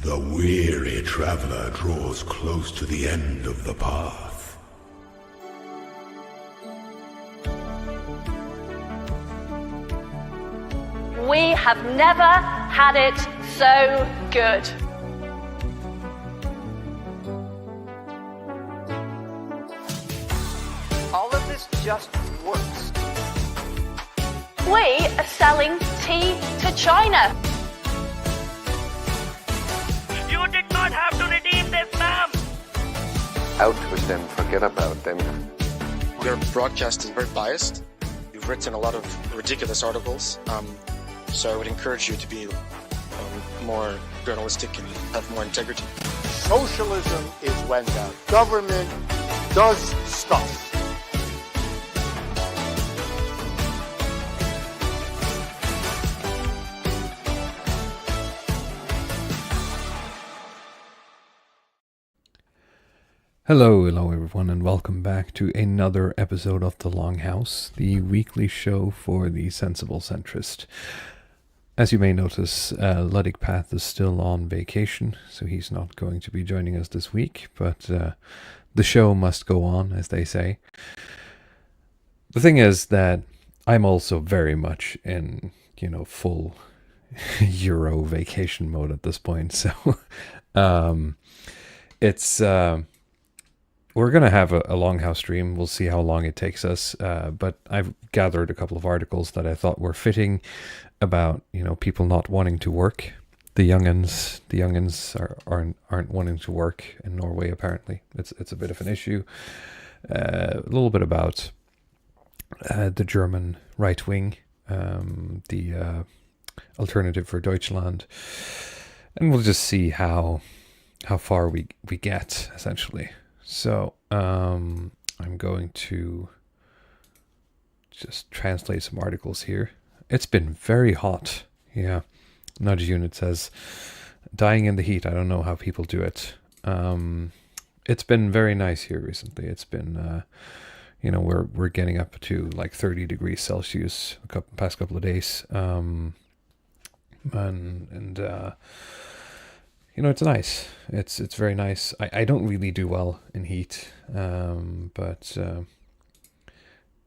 The weary traveler draws close to the end of the path. We have never had it so good. All of this just works. We are selling tea to China. You did not have to redeem this, ma'am. Out with them, forget about them. Your broadcast is very biased. You've written a lot of ridiculous articles, so I would encourage you to be more journalistic and have more integrity. Socialism is when the government does stuff. Hello everyone, and welcome back to another episode of the Longhouse, the weekly show for the sensible centrist. As you may notice, Ludwig Path is still on vacation, so he's not going to be joining us this week, but the show must go on, as they say. The thing is that I'm also very much in, full Euro vacation mode at this point, so it's... We're going to have a Longhouse stream. We'll see how long it takes us. But I've gathered a couple of articles that I thought were fitting about, people not wanting to work. The youngins aren't wanting to work in Norway, apparently. It's a bit of an issue. A little bit about the German right wing, the Alternative for Deutschland. And we'll just see how far we get, essentially. So, I'm going to just translate some articles here. It's been very hot. Yeah. Nudge Unit says, dying in the heat. I don't know how people do it. It's been very nice here recently. It's been, we're getting up to like 30 degrees Celsius past couple of days. It's nice. It's very nice. I don't really do well in heat, but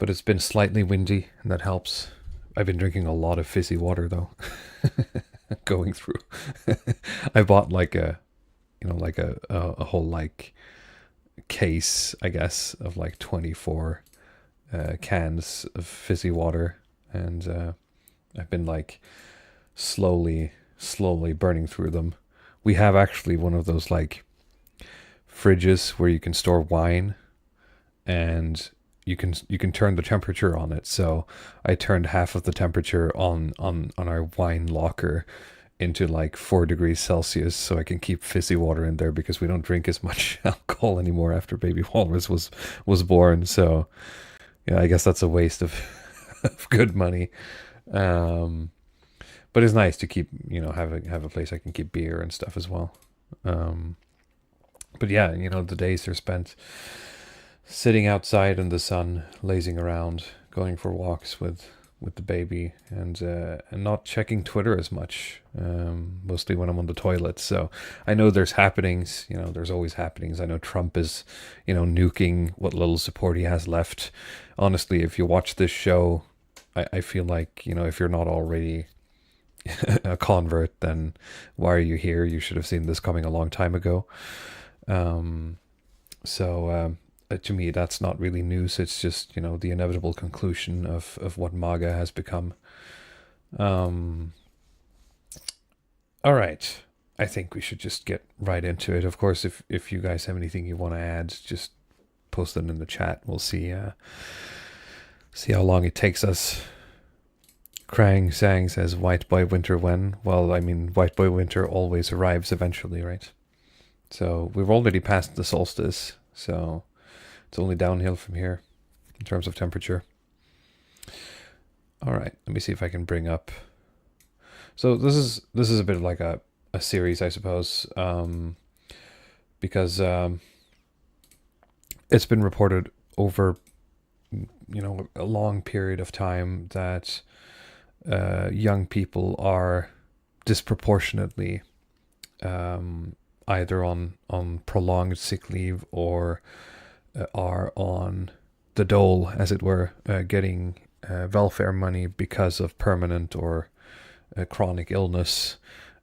it's been slightly windy, and that helps. I've been drinking a lot of fizzy water though, going through. I bought like a whole case, I guess, of 24 cans of fizzy water, and I've been slowly burning through them. We have actually one of those fridges where you can store wine, and you can turn the temperature on it. So I turned half of the temperature on our wine locker into 4 degrees Celsius, so I can keep fizzy water in there, because we don't drink as much alcohol anymore after baby Walrus was born. So yeah, I guess that's a waste of good money. But it's nice to keep, have a place I can keep beer and stuff as well. But yeah, the days are spent sitting outside in the sun, lazing around, going for walks with the baby, and not checking Twitter as much, mostly when I'm on the toilet. So I know there's happenings, there's always happenings. I know Trump is, nuking what little support he has left. Honestly, if you watch this show, I feel like, if you're not already a convert, then why are you here? You should have seen this coming a long time ago. So to me, that's not really news. It's just, the inevitable conclusion of what MAGA has become. All right. I think we should just get right into it. Of course, if you guys have anything you want to add, just post it in the chat. We'll see how long it takes us. Krang Sang says, White Boy Winter when? Well, I mean, White Boy Winter always arrives eventually, right? So we've already passed the solstice, so it's only downhill from here in terms of temperature. All right, let me see if I can bring up. So this is a bit like a series, I suppose, because it's been reported over, a long period of time that young people are disproportionately either on prolonged sick leave or are on the dole, as it were, getting welfare money because of permanent or chronic illness,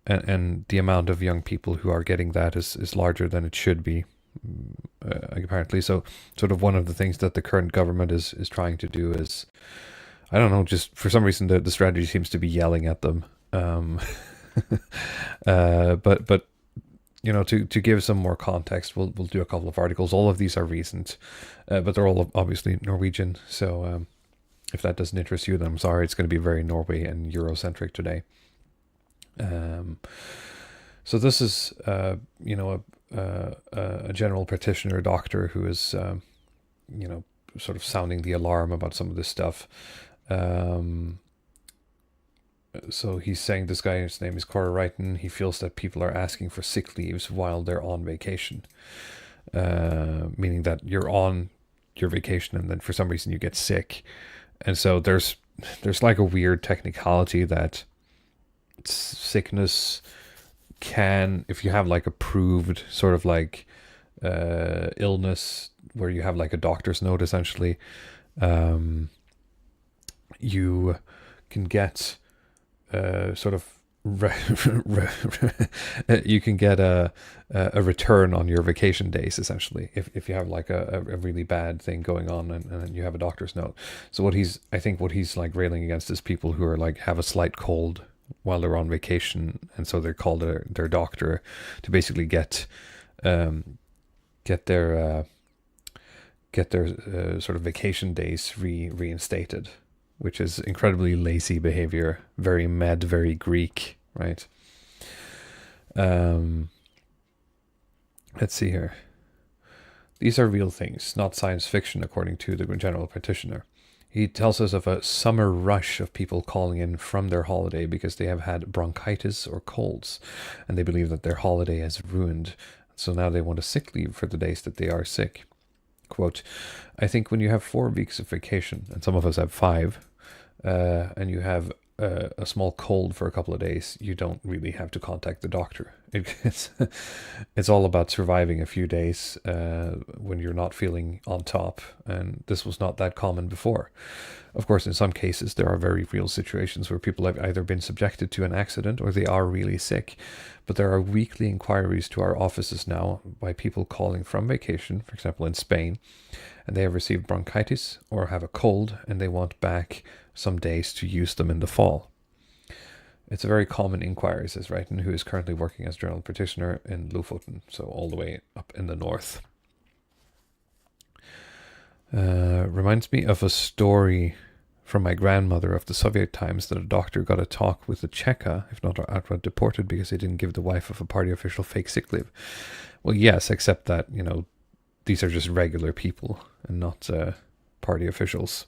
and the amount of young people who are getting that is larger than it should be, apparently. So sort of one of the things that the current government is trying to do is, I don't know, just for some reason the strategy seems to be yelling at them. But you know, to give some more context, we'll do a couple of articles. All of these are recent, but they're all obviously Norwegian. So if that doesn't interest you, then I'm sorry. It's going to be very Norway and Eurocentric today. So this is, you know, a general practitioner doctor who is, you know, sort of sounding the alarm about some of this stuff. So he's saying, this guy, his name is Cora Wrighton, he feels that people are asking for sick leaves while they're on vacation. Meaning that you're on your vacation and then for some reason you get sick. And so there's like a weird technicality that sickness can, if you have like approved sort of like illness where you have like a doctor's note essentially, you can get sort of you can get a return on your vacation days essentially if you have like a really bad thing going on and you have a doctor's note. So I think what he's like railing against is people who are like have a slight cold while they're on vacation, and so they're called their doctor to basically get their sort of vacation days reinstated, which is incredibly lazy behavior, very med, very Greek, right? Let's see here. These are real things, not science fiction, according to the general practitioner. He tells us of a summer rush of people calling in from their holiday because they have had bronchitis or colds, and they believe that their holiday has ruined. So now they want a sick leave for the days that they are sick. Quote, I think when you have 4 weeks of vacation, and some of us have 5, and you have a small cold for a couple of days, you don't really have to contact the doctor. It's all about surviving a few days when you're not feeling on top, and this was not that common before. Of course, in some cases, there are very real situations where people have either been subjected to an accident or they are really sick. But there are weekly inquiries to our offices now by people calling from vacation, for example, in Spain, and they have received bronchitis or have a cold and they want back some days to use them in the fall. It's a very common inquiry, says Wrighton, who is currently working as general practitioner in Lofoten, so all the way up in the north. Reminds me of a story from my grandmother of the Soviet times that a doctor got a talk with the Cheka, if not outright deported, because they didn't give the wife of a party official fake sick leave. Well, yes, except that, you know, these are just regular people and not party officials.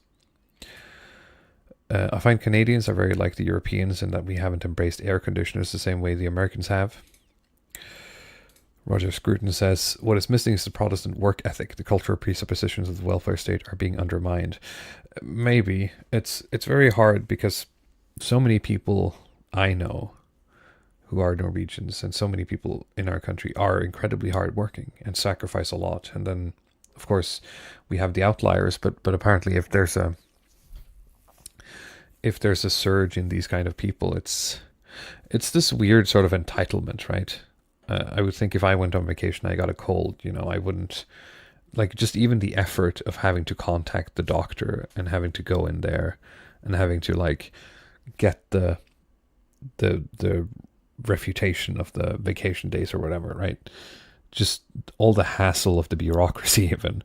I find Canadians are very like the Europeans in that we haven't embraced air conditioners the same way the Americans have. Roger Scruton says, what is missing is the Protestant work ethic. The cultural presuppositions of the welfare state are being undermined. Maybe. It's very hard because so many people I know who are Norwegians and so many people in our country are incredibly hardworking and sacrifice a lot. And then, of course, we have the outliers, but apparently if there's a surge in these kind of people, it's this weird sort of entitlement, right? I would think if I went on vacation, I got a cold, you know, I wouldn't, like, just even the effort of having to contact the doctor and having to go in there and having to like get the refutation of the vacation days or whatever, right? Just all the hassle of the bureaucracy even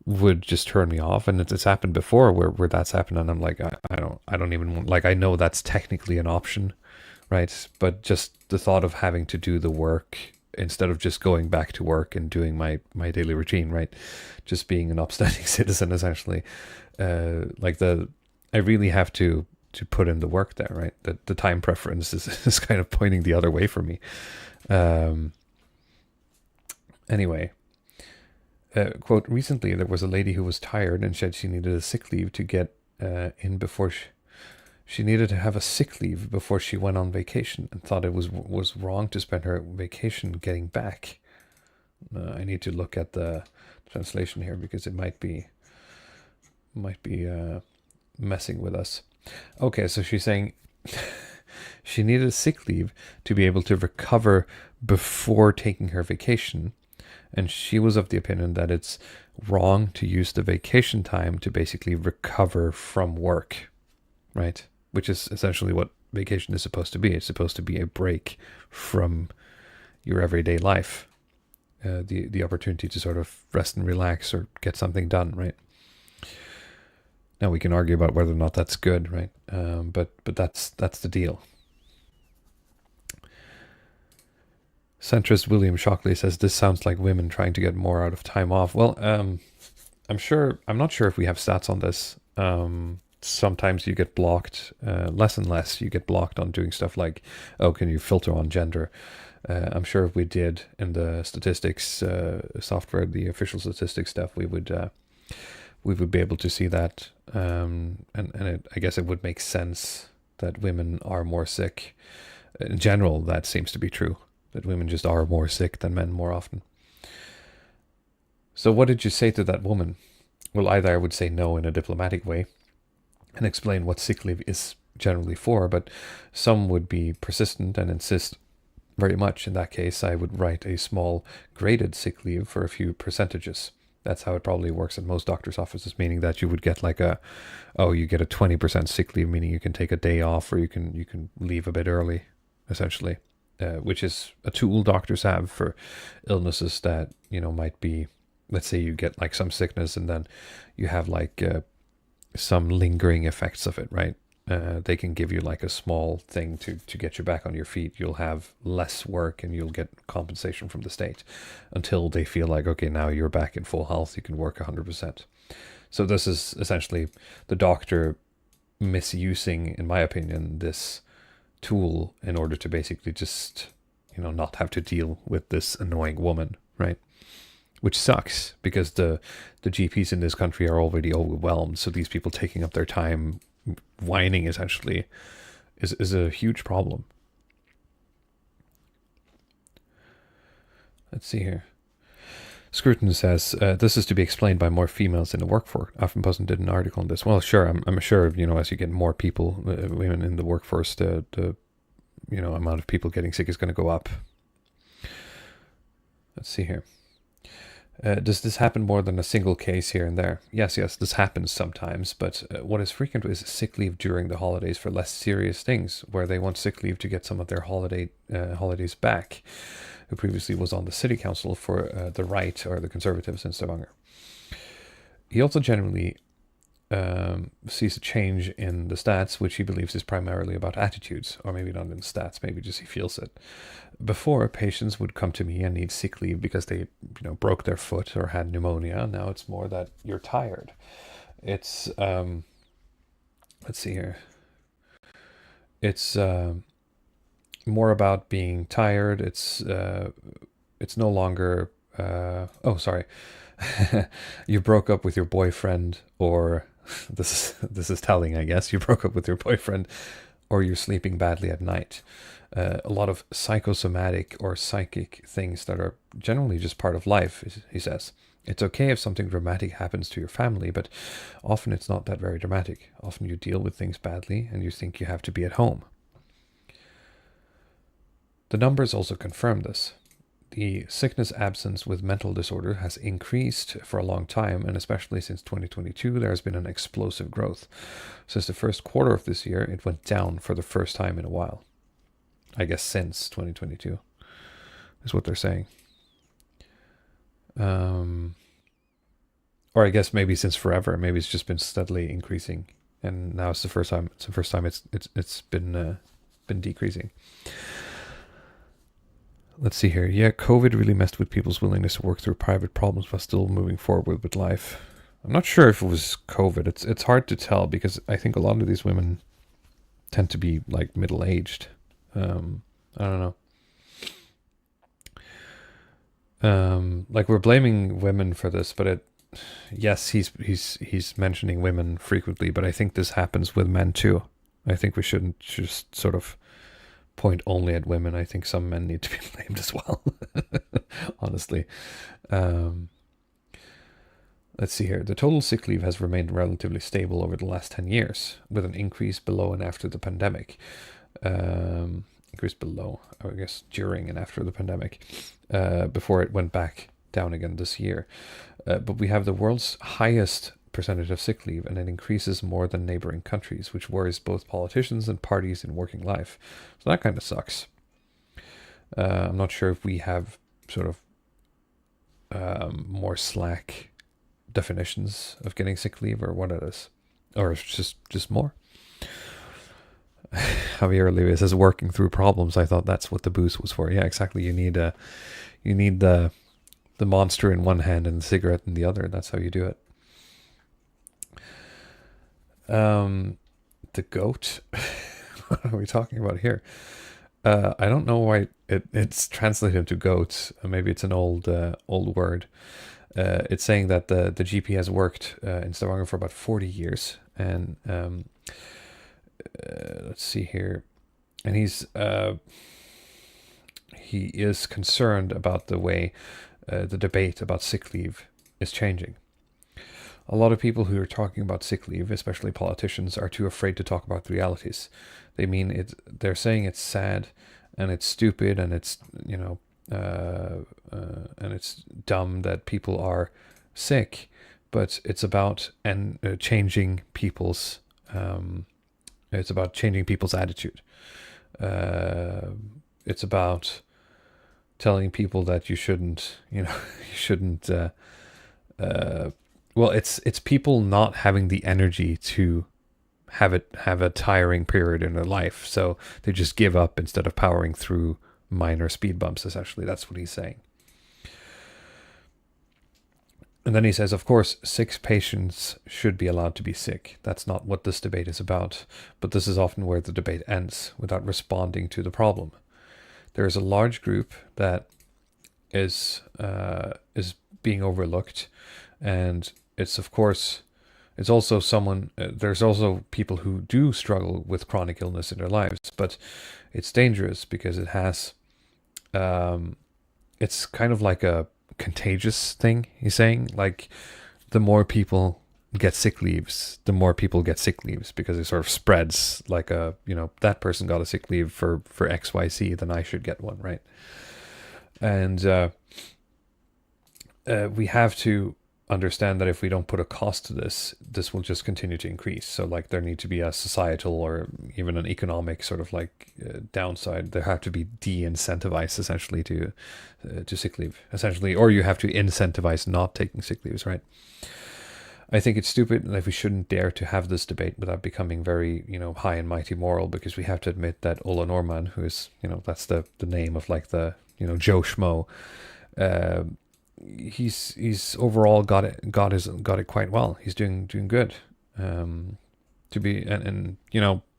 would just turn me off. And it's happened before where that's happened, and I'm like, I don't even want, like, I know that's technically an option, right? But just the thought of having to do the work instead of just going back to work and doing my daily routine, right? Just being an upstanding citizen, essentially. I really have to put in the work there, right? The time preference is kind of pointing the other way for me. Anyway, quote, recently there was a lady who was tired and said she needed a sick leave to get in before She needed to have a sick leave before she went on vacation and thought it was wrong to spend her vacation getting back. I need to look at the translation here because it might be messing with us. Okay, so she's saying she needed a sick leave to be able to recover before taking her vacation. And she was of the opinion that it's wrong to use the vacation time to basically recover from work, right? Which is essentially what vacation is supposed to be. It's supposed to be a break from your everyday life. The opportunity to sort of rest and relax or get something done, right? Now we can argue about whether or not that's good, right? But that's the deal. Centrist William Shockley says this sounds like women trying to get more out of time off. Well, I'm not sure if we have stats on this. Sometimes you get blocked, less and less you get blocked on doing stuff like, oh, can you filter on gender? I'm sure if we did in the statistics software, the official statistics stuff, we would be able to see that. I guess it would make sense that women are more sick. In general, that seems to be true, that women just are more sick than men more often. So what did you say to that woman? Well, either I would say no in a diplomatic way and explain what sick leave is generally for, but some would be persistent and insist very much. In that case, I would write a small graded sick leave for a few percentages. That's how it probably works at most doctor's offices, meaning that you would get like you get a 20% sick leave, meaning you can take a day off or you can leave a bit early, essentially, which is a tool doctors have for illnesses that, might be, let's say you get like some sickness and then you have like some lingering effects of it, right? They can give you like a small thing to get you back on your feet. You'll have less work and you'll get compensation from the state until they feel like, okay, now you're back in full health. You can work 100%. So this is essentially the doctor misusing, in my opinion, this tool in order to basically just, not have to deal with this annoying woman, right? Which sucks because the GPs in this country are already overwhelmed. So these people taking up their time whining essentially is a huge problem. Let's see here. Scruton says, this is to be explained by more females in the workforce. Aftenposten did an article on this. Well, sure, I'm sure, as you get more people, women in the workforce, the amount of people getting sick is going to go up. Let's see here. Does this happen more than a single case here and there? Yes, this happens sometimes, but what is frequent is sick leave during the holidays for less serious things, where they want sick leave to get some of their holidays back, who previously was on the city council for the right or the conservatives in Stavanger. He also generally sees a change in the stats, which he believes is primarily about attitudes, or maybe not in the stats, maybe just he feels it. Before, patients would come to me and need sick leave because they, broke their foot or had pneumonia. Now it's more that you're tired. It's, let's see here. It's more about being tired. It's no longer, you broke up with your boyfriend, or this is telling, I guess. You broke up with your boyfriend, or you're sleeping badly at night. A lot of psychosomatic or psychic things that are generally just part of life, he says. It's okay if something dramatic happens to your family, but often it's not that very dramatic. Often you deal with things badly and you think you have to be at home. The numbers also confirm this. The sickness absence with mental disorder has increased for a long time, and especially since 2022, there has been an explosive growth. Since the first quarter of this year, it went down for the first time in a while. I guess since 2022 is what they're saying. Or I guess maybe since forever. Maybe it's just been steadily increasing, and now it's the first time. It's the first time it's been decreasing. Let's see here. Yeah, COVID really messed with people's willingness to work through private problems while still moving forward with life. I'm not sure if it was COVID. It's hard to tell because I think a lot of these women tend to be like middle-aged. I don't know. Like we're blaming women for this, but yes, he's mentioning women frequently, but I think this happens with men too. I think we shouldn't just sort of point only at women. I think some men need to be blamed as well. Honestly. Let's see here. The total sick leave has remained relatively stable over the last 10 years, with an increase below and after the pandemic. Increase below, I guess, during and after the pandemic, before it went back down again this year. But we have the world's highest percentage of sick leave, and it increases more than neighboring countries, which worries both politicians and parties in working life. So that kind of sucks. I'm not sure if we have sort of more slack definitions of getting sick leave or what it is, or it's just more. Javier Oliva says working through problems. I thought that's what the boost was for. Yeah, exactly. You need the monster in one hand and the cigarette in the other. That's how you do it. The goat. What are we talking about here? I don't know why it's translated to goats. Maybe it's an old word. It's saying that the GP has worked in Stavanger for about 40 years, and let's see here, and he is concerned about the way the debate about sick leave is changing. A lot of people who are talking about sick leave, especially politicians, are too afraid to talk about the realities. They're saying it's sad and it's stupid and it's, and it's dumb that people are sick, but it's about changing people's attitude. It's about telling people that you shouldn't. Well, it's people not having the energy to have a tiring period in their life, so they just give up instead of powering through minor speed bumps. Essentially, that's what he's saying. And then he says, of course, sick patients should be allowed to be sick. That's not what this debate is about, but this is often where the debate ends, without responding to the problem. There is a large group that is being overlooked, and it's also someone, there's also people who do struggle with chronic illness in their lives, but it's dangerous because it has, it's kind of like a contagious thing, he's saying. Like, the more people get sick leaves, the more people get sick leaves, because it sort of spreads like that person got a sick leave for XYZ, then I should get one, right? And we have to understand that if we don't put a cost to this will just continue to increase. So like there need to be a societal or even an economic sort of like downside. There have to be de-incentivized essentially to sick leave, essentially, or you have to incentivize not taking sick leaves, right? I think it's stupid and that we shouldn't dare to have this debate without becoming very, high and mighty moral, because we have to admit that Ola Norman, who is, that's the name of like the, Joe Schmo, he's overall got it quite well. He's doing good. To be and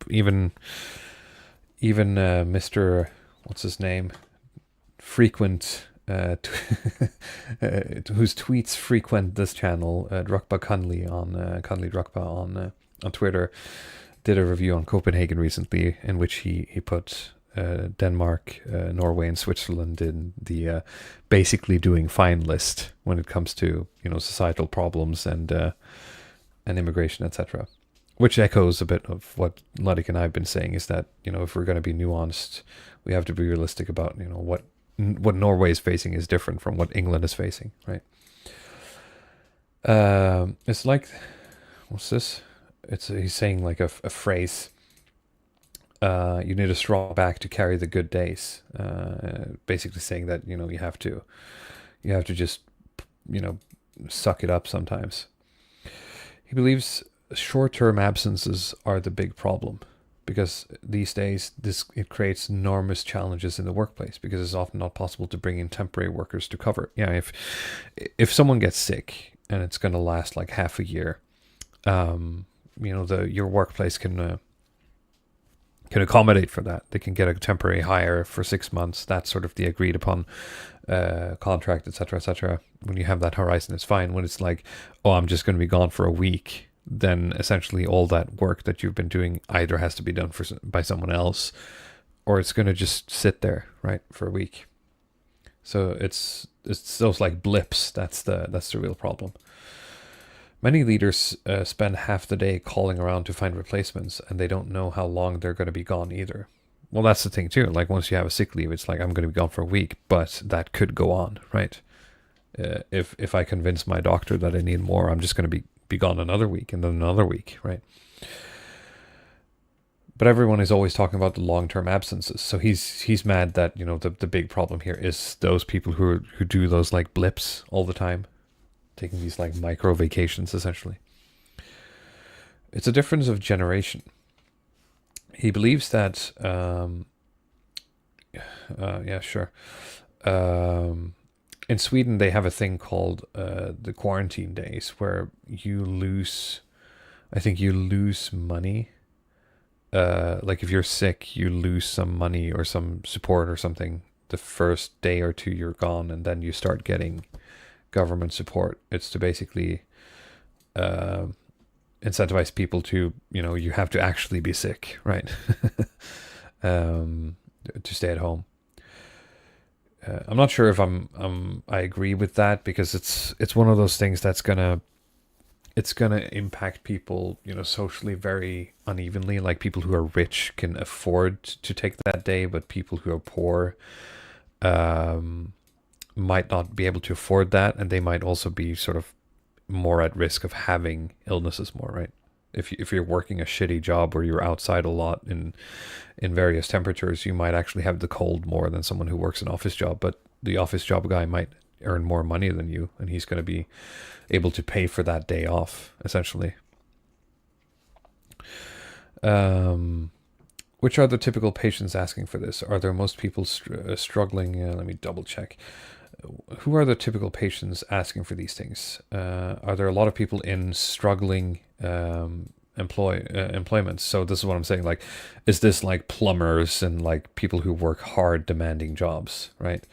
even Mr. what's his name, frequent whose tweets frequent this channel, Drukpa Kunli on Kunli Drukpa on Twitter, did a review on Copenhagen recently, in which he put Denmark, Norway, and Switzerland in the basically doing fine list when it comes to societal problems and immigration, etc. Which echoes a bit of what Ludwig and I have been saying, is that if we're going to be nuanced, we have to be realistic about what Norway is facing is different from what England is facing, right? It's like, what's this? He's saying like a phrase. You need a strong back to carry the good days. Basically saying that you have to just suck it up sometimes. He believes short-term absences are the big problem, because these days it creates enormous challenges in the workplace, because it's often not possible to bring in temporary workers to cover it. If someone gets sick and it's going to last like half a year, your workplace can accommodate for that. They can get a temporary hire for 6 months. That's sort of the agreed upon contract, etc., etc. When you have that horizon, it's fine. When it's like, oh, I'm just going to be gone for a week, then essentially all that work that you've been doing either has to be done by someone else, or it's going to just sit there, right, for a week. So it's those like blips. That's the real problem. Many leaders spend half the day calling around to find replacements, and they don't know how long they're going to be gone either. Well, that's the thing too. Like once you have a sick leave, it's like I'm going to be gone for a week, but that could go on, right? If I convince my doctor that I need more, I'm just going to be gone another week and then another week, right? But everyone is always talking about the long-term absences. So he's mad that, you know, the big problem here is those people who do those like blips all the time, taking these like micro vacations essentially. It's a difference of generation. He believes that yeah, sure. In Sweden, they have a thing called the quarantine days, where you lose money. Like if you're sick, you lose some money or some support or something the first day or two you're gone, and then you start getting government support. It's to basically incentivize people to, you know, you have to actually be sick, right? To stay at home. I'm not sure if I agree with that, because it's one of those things that's gonna impact people, you know, socially very unevenly. Like people who are rich can afford to take that day, but people who are poor might not be able to afford that, and they might also be sort of more at risk of having illnesses more, right? If you're working a shitty job where you're outside a lot in various temperatures, you might actually have the cold more than someone who works an office job. But the office job guy might earn more money than you, and he's going to be able to pay for that day off, essentially. Which are the typical patients asking for this? Are there most people struggling? Let me double check. Who are the typical patients asking for these things? Are there a lot of people in struggling employments? So this is what I'm saying. Like, is this like plumbers and like people who work hard, demanding jobs, right?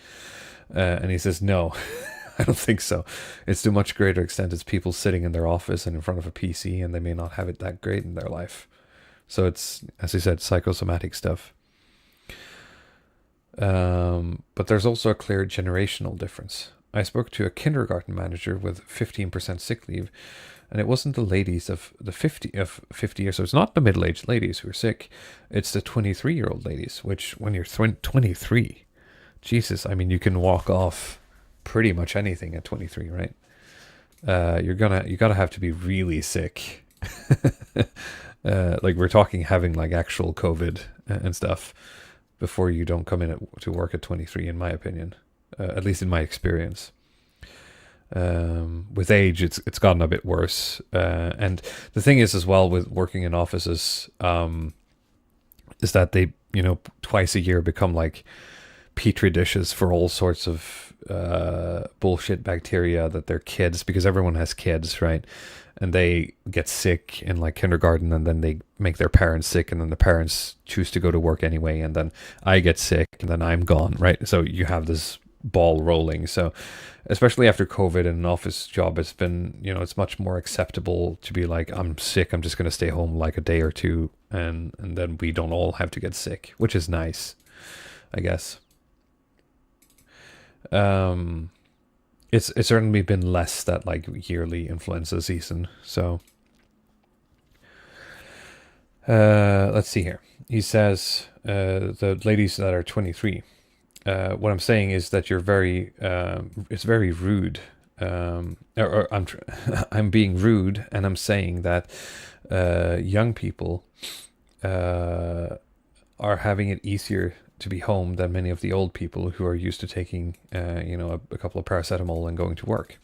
And he says, no, I don't think so. It's to a much greater extent, it's people sitting in their office and in front of a PC, and they may not have it that great in their life. So it's, as I said, psychosomatic stuff. But there's also a clear generational difference. I spoke to a kindergarten manager with 15% sick leave, and it wasn't the ladies of 50 years. So it's not the middle-aged ladies who are sick. It's the 23-year-old ladies, which when you're 23, Jesus, I mean, you can walk off pretty much anything at 23, right? You gotta have to be really sick. Like we're talking having like actual COVID and stuff before you don't come in to work at 23, in my opinion, at least in my experience. With age, it's gotten a bit worse. And the thing is as well with working in offices, is that they, you know, twice a year become like petri dishes for all sorts of bullshit bacteria that they're kids, because everyone has kids, right? And they get sick in like kindergarten, and then they make their parents sick, and then the parents choose to go to work anyway, and then I get sick, and then I'm gone, right? So you have this ball rolling. So especially after COVID in an office job, it's been, you know, it's much more acceptable to be like, I'm sick, I'm just going to stay home like a day or two, and then we don't all have to get sick, which is nice, I guess. It's certainly been less that like yearly influenza season. So let's see here. He says the ladies that are 23. What I'm saying is that you're very it's very rude. Or I'm being rude, and I'm saying that young people are having it easier to be home than many of the old people who are used to taking, you know, a couple of paracetamol and going to work.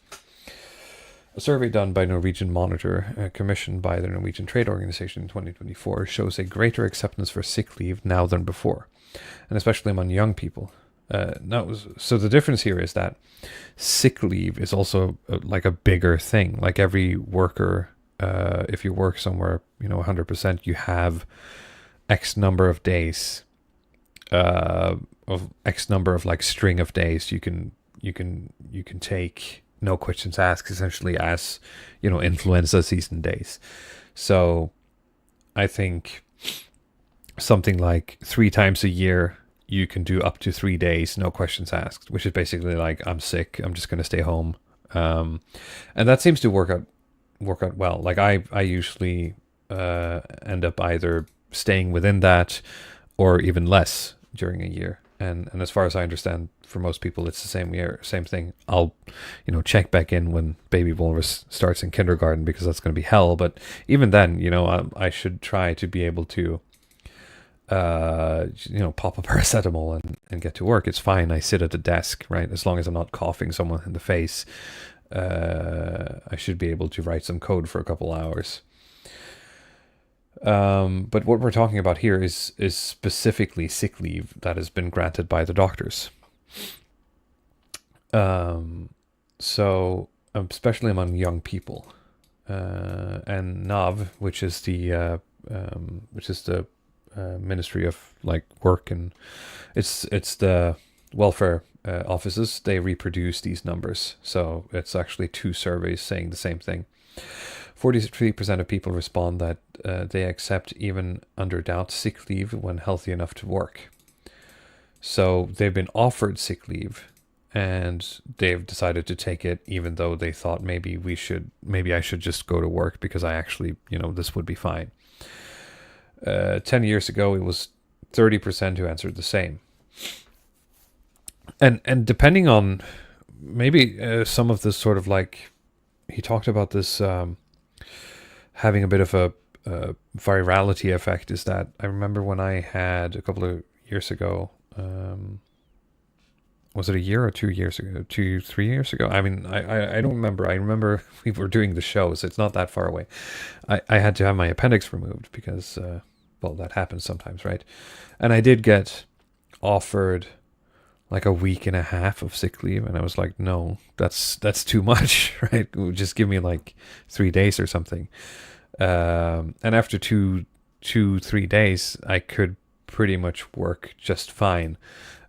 A survey done by Norwegian Monitor, commissioned by the Norwegian Trade Organization in 2024, shows a greater acceptance for sick leave now than before, and especially among young people. So the difference here is that sick leave is also like a bigger thing. Like every worker, if you work somewhere, you know, 100%, you have X number of days. Of X number of like string of days you can take no questions asked, essentially as, influenza season days. So I think something like 3 times a year, you can do up to 3 days, no questions asked, which is basically like, I'm sick, I'm just going to stay home. And that seems to work out well. Like I usually end up either staying within that or even less during a year. And as far as I understand, for most people, it's the same thing. I'll, check back in when baby Walrus starts in kindergarten, because that's going to be hell. But even then, I should try to be able to, pop a paracetamol and get to work. It's fine. I sit at the desk, right? As long as I'm not coughing someone in the face, I should be able to write some code for a couple hours. But what we're talking about here is specifically sick leave that has been granted by the doctors. So especially among young people, and NAV, which is the Ministry of Work, and it's the welfare offices. They reproduce these numbers, so it's actually 2 surveys saying the same thing. 43% of people respond that they accept, even under doubt, sick leave when healthy enough to work. So they've been offered sick leave, and they've decided to take it, even though they thought maybe I should just go to work because I actually, this would be fine. 10 years ago, it was 30% who answered the same. And depending on maybe some of this sort of he talked about this having a bit of a virality effect, is that I remember when I had a couple of years ago, was it a year or 2 years ago? 3 years ago? I mean, I don't remember. I remember we were doing the show, so it's not that far away. I had to have my appendix removed because, that happens sometimes, right? And I did get offered a week and a half of sick leave, and I was like, no, that's too much, right? Just give me 3 days or something. And after 3 days, I could pretty much work just fine.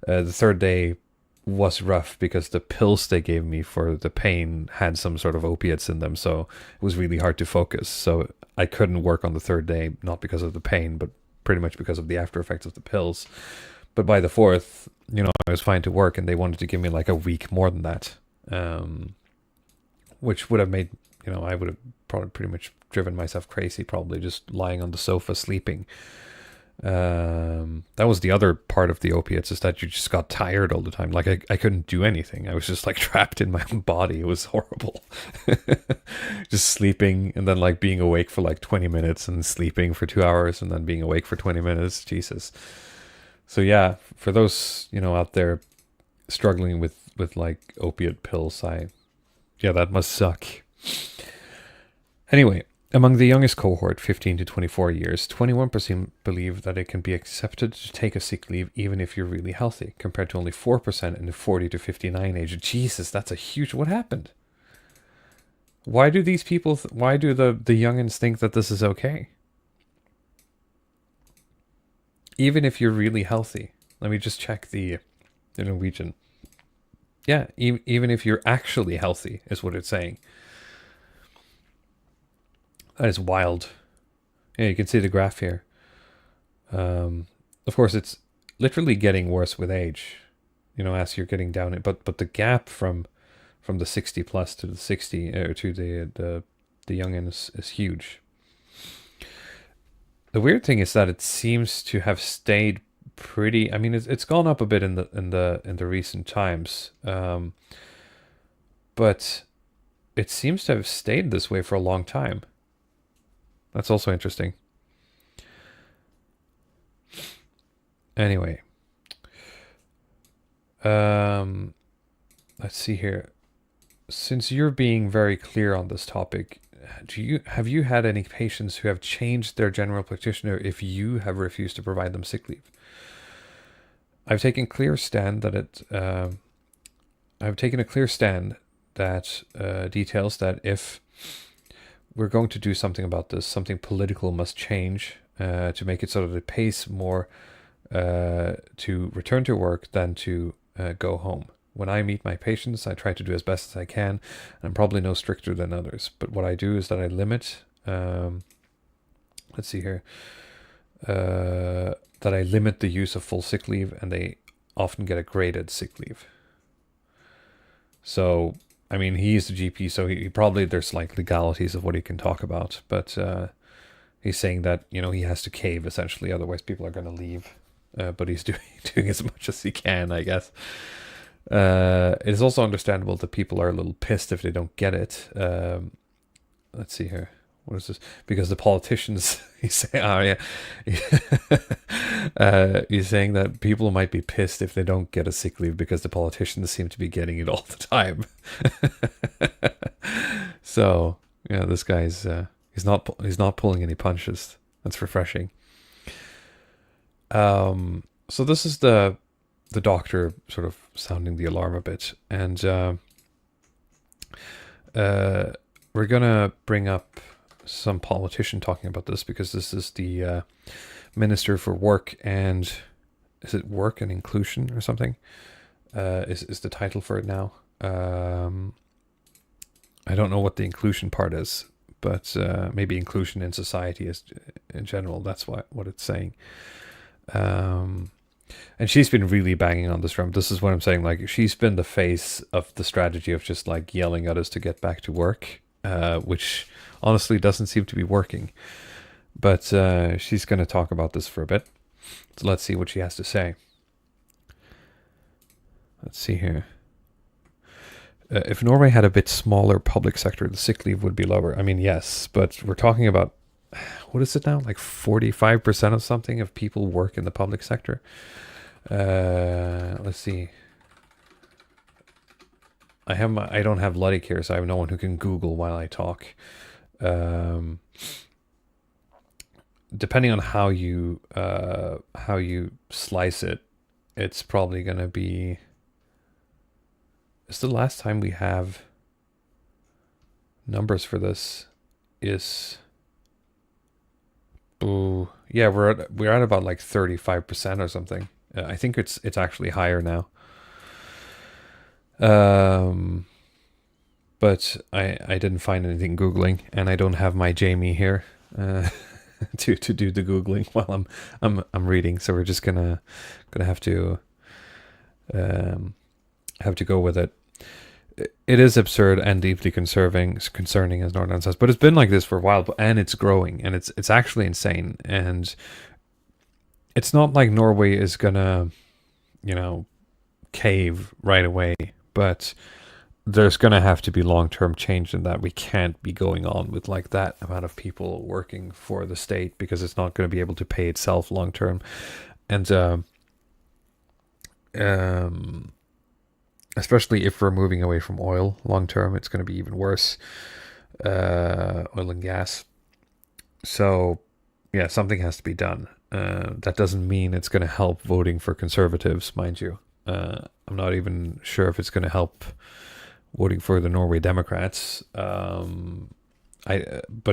The 3rd day was rough because the pills they gave me for the pain had some sort of opiates in them, so it was really hard to focus. So I couldn't work on the 3rd day, not because of the pain, but pretty much because of the after effects of the pills. But by the 4th, I was fine to work, and they wanted to give me a week more than that, which would have made, I would have probably pretty much driven myself crazy, probably just lying on the sofa sleeping. That was the other part of the opiates, is that you just got tired all the time. I couldn't do anything. I was just trapped in my own body. It was horrible. Just sleeping, and then being awake for 20 minutes, and sleeping for 2 hours, and then being awake for 20 minutes. Jesus. So yeah, for those, out there struggling with opiate pills, that must suck. Anyway, among the youngest cohort, 15 to 24 years, 21% believe that it can be accepted to take a sick leave even if you're really healthy, compared to only 4% in the 40 to 59 age. Jesus, that's a huge... What happened? Why do these people... why do the youngins think that this is okay? Even if you're really healthy. Let me just check the Norwegian. Yeah, even if you're actually healthy, is what it's saying. That is wild. Yeah, you can see the graph here. Of course, it's literally getting worse with age, as you're getting down it. But the gap from the 60 plus to the 60 to the youngin is huge. The weird thing is that it seems to have stayed pretty. I mean, it's gone up a bit in the recent times, but it seems to have stayed this way for a long time. That's also interesting. Anyway, let's see here. Since you're being very clear on this topic, have you had any patients who have changed their general practitioner if you have refused to provide them sick leave? I've taken a clear stand that details that if we're going to do something about this, something political must change to make it so that it pays more to return to work than to go home. When I meet my patients, I try to do as best as I can, and I'm probably no stricter than others. But what I do is that I limit, let's see here, that I limit the use of full sick leave, and they often get a graded sick leave. So, I mean, he's the GP, so he probably, there's like legalities of what he can talk about, but he's saying that, you know, he has to cave essentially, otherwise people are going to leave. But he's doing as much as he can, I guess. It is also understandable that people are a little pissed if they don't get it. Let's see here. What is this? Because the politicians, he's saying, he's saying that people might be pissed if they don't get a sick leave because the politicians seem to be getting it all the time. So yeah, this guy's he's not pulling any punches. That's refreshing. So this is the doctor sort of sounding the alarm a bit, and we're gonna bring up some politician talking about this, because this is the Minister for Work and, is it Work and Inclusion or something? Is the title for it now? I don't know what the inclusion part is, but maybe inclusion in society is in general. That's what it's saying. And she's been really banging on this drum. This is what I'm saying. Like, she's been the face of the strategy of just like yelling at us to get back to work, which honestly doesn't seem to be working. But she's going to talk about this for a bit. So let's see what she has to say. Let's see here. If Norway had a bit smaller public sector, the sick leave would be lower. I mean, yes, but we're talking about, what is it now? Like 45% of something of people work in the public sector. Let's see. I don't have Luddick here, so I have no one who can Google while I talk. Depending on how you slice it, it's probably gonna be. It's the last time we have numbers for this is. Ooh, yeah, we're at about like 35% or something. I think it's actually higher now. But I didn't find anything Googling, and I don't have my Jamie here to do the Googling while I'm reading. So we're just gonna have to go with it. It is absurd and deeply concerning, as Nordan says, but it's been like this for a while, and it's growing, and it's actually insane. And it's not like Norway is gonna, cave right away, but there's gonna have to be long-term change in that. We can't be going on with like that amount of people working for the state, because it's not going to be able to pay itself long-term. And especially if we're moving away from oil long-term, it's going to be even worse. Oil and gas. So, yeah, something has to be done. That doesn't mean it's going to help voting for conservatives, mind you. I'm not even sure if it's going to help voting for the Norway Democrats. But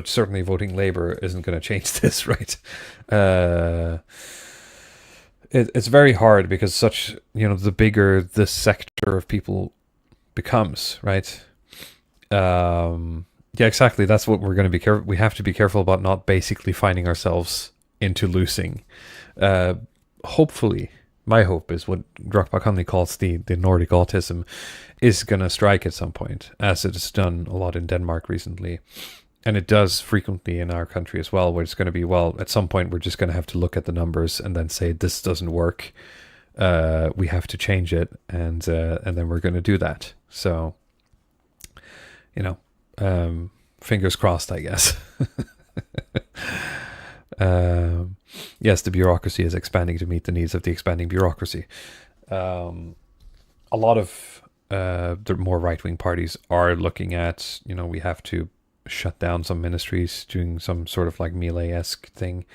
certainly voting Labour isn't going to change this, right? It's very hard, because the bigger this sector of people becomes, right? Yeah, exactly. That's what we're going to be careful. We have to be careful about not basically finding ourselves into losing. Hopefully, my hope is what Drukpa Conley calls the Nordic autism is going to strike at some point, as it has done a lot in Denmark recently. And it does frequently in our country as well, where it's going to be, well, at some point we're just going to have to look at the numbers and then say, this doesn't work. We have to change it. And then we're going to do that. So, fingers crossed, I guess. Yes, the bureaucracy is expanding to meet the needs of the expanding bureaucracy. A lot of the more right-wing parties are looking at, we have to shut down some ministries, doing some sort of like Millet-esque thing.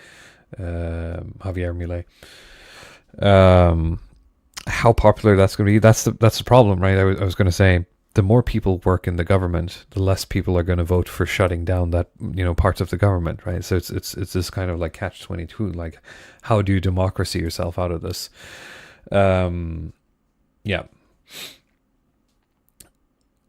Javier Millet. How popular that's going to be, that's the problem, right? I was going to say, the more people work in the government, the less people are going to vote for shutting down that, parts of the government, right? So it's this kind of like catch-22, like, how do you democracy yourself out of this? Yeah.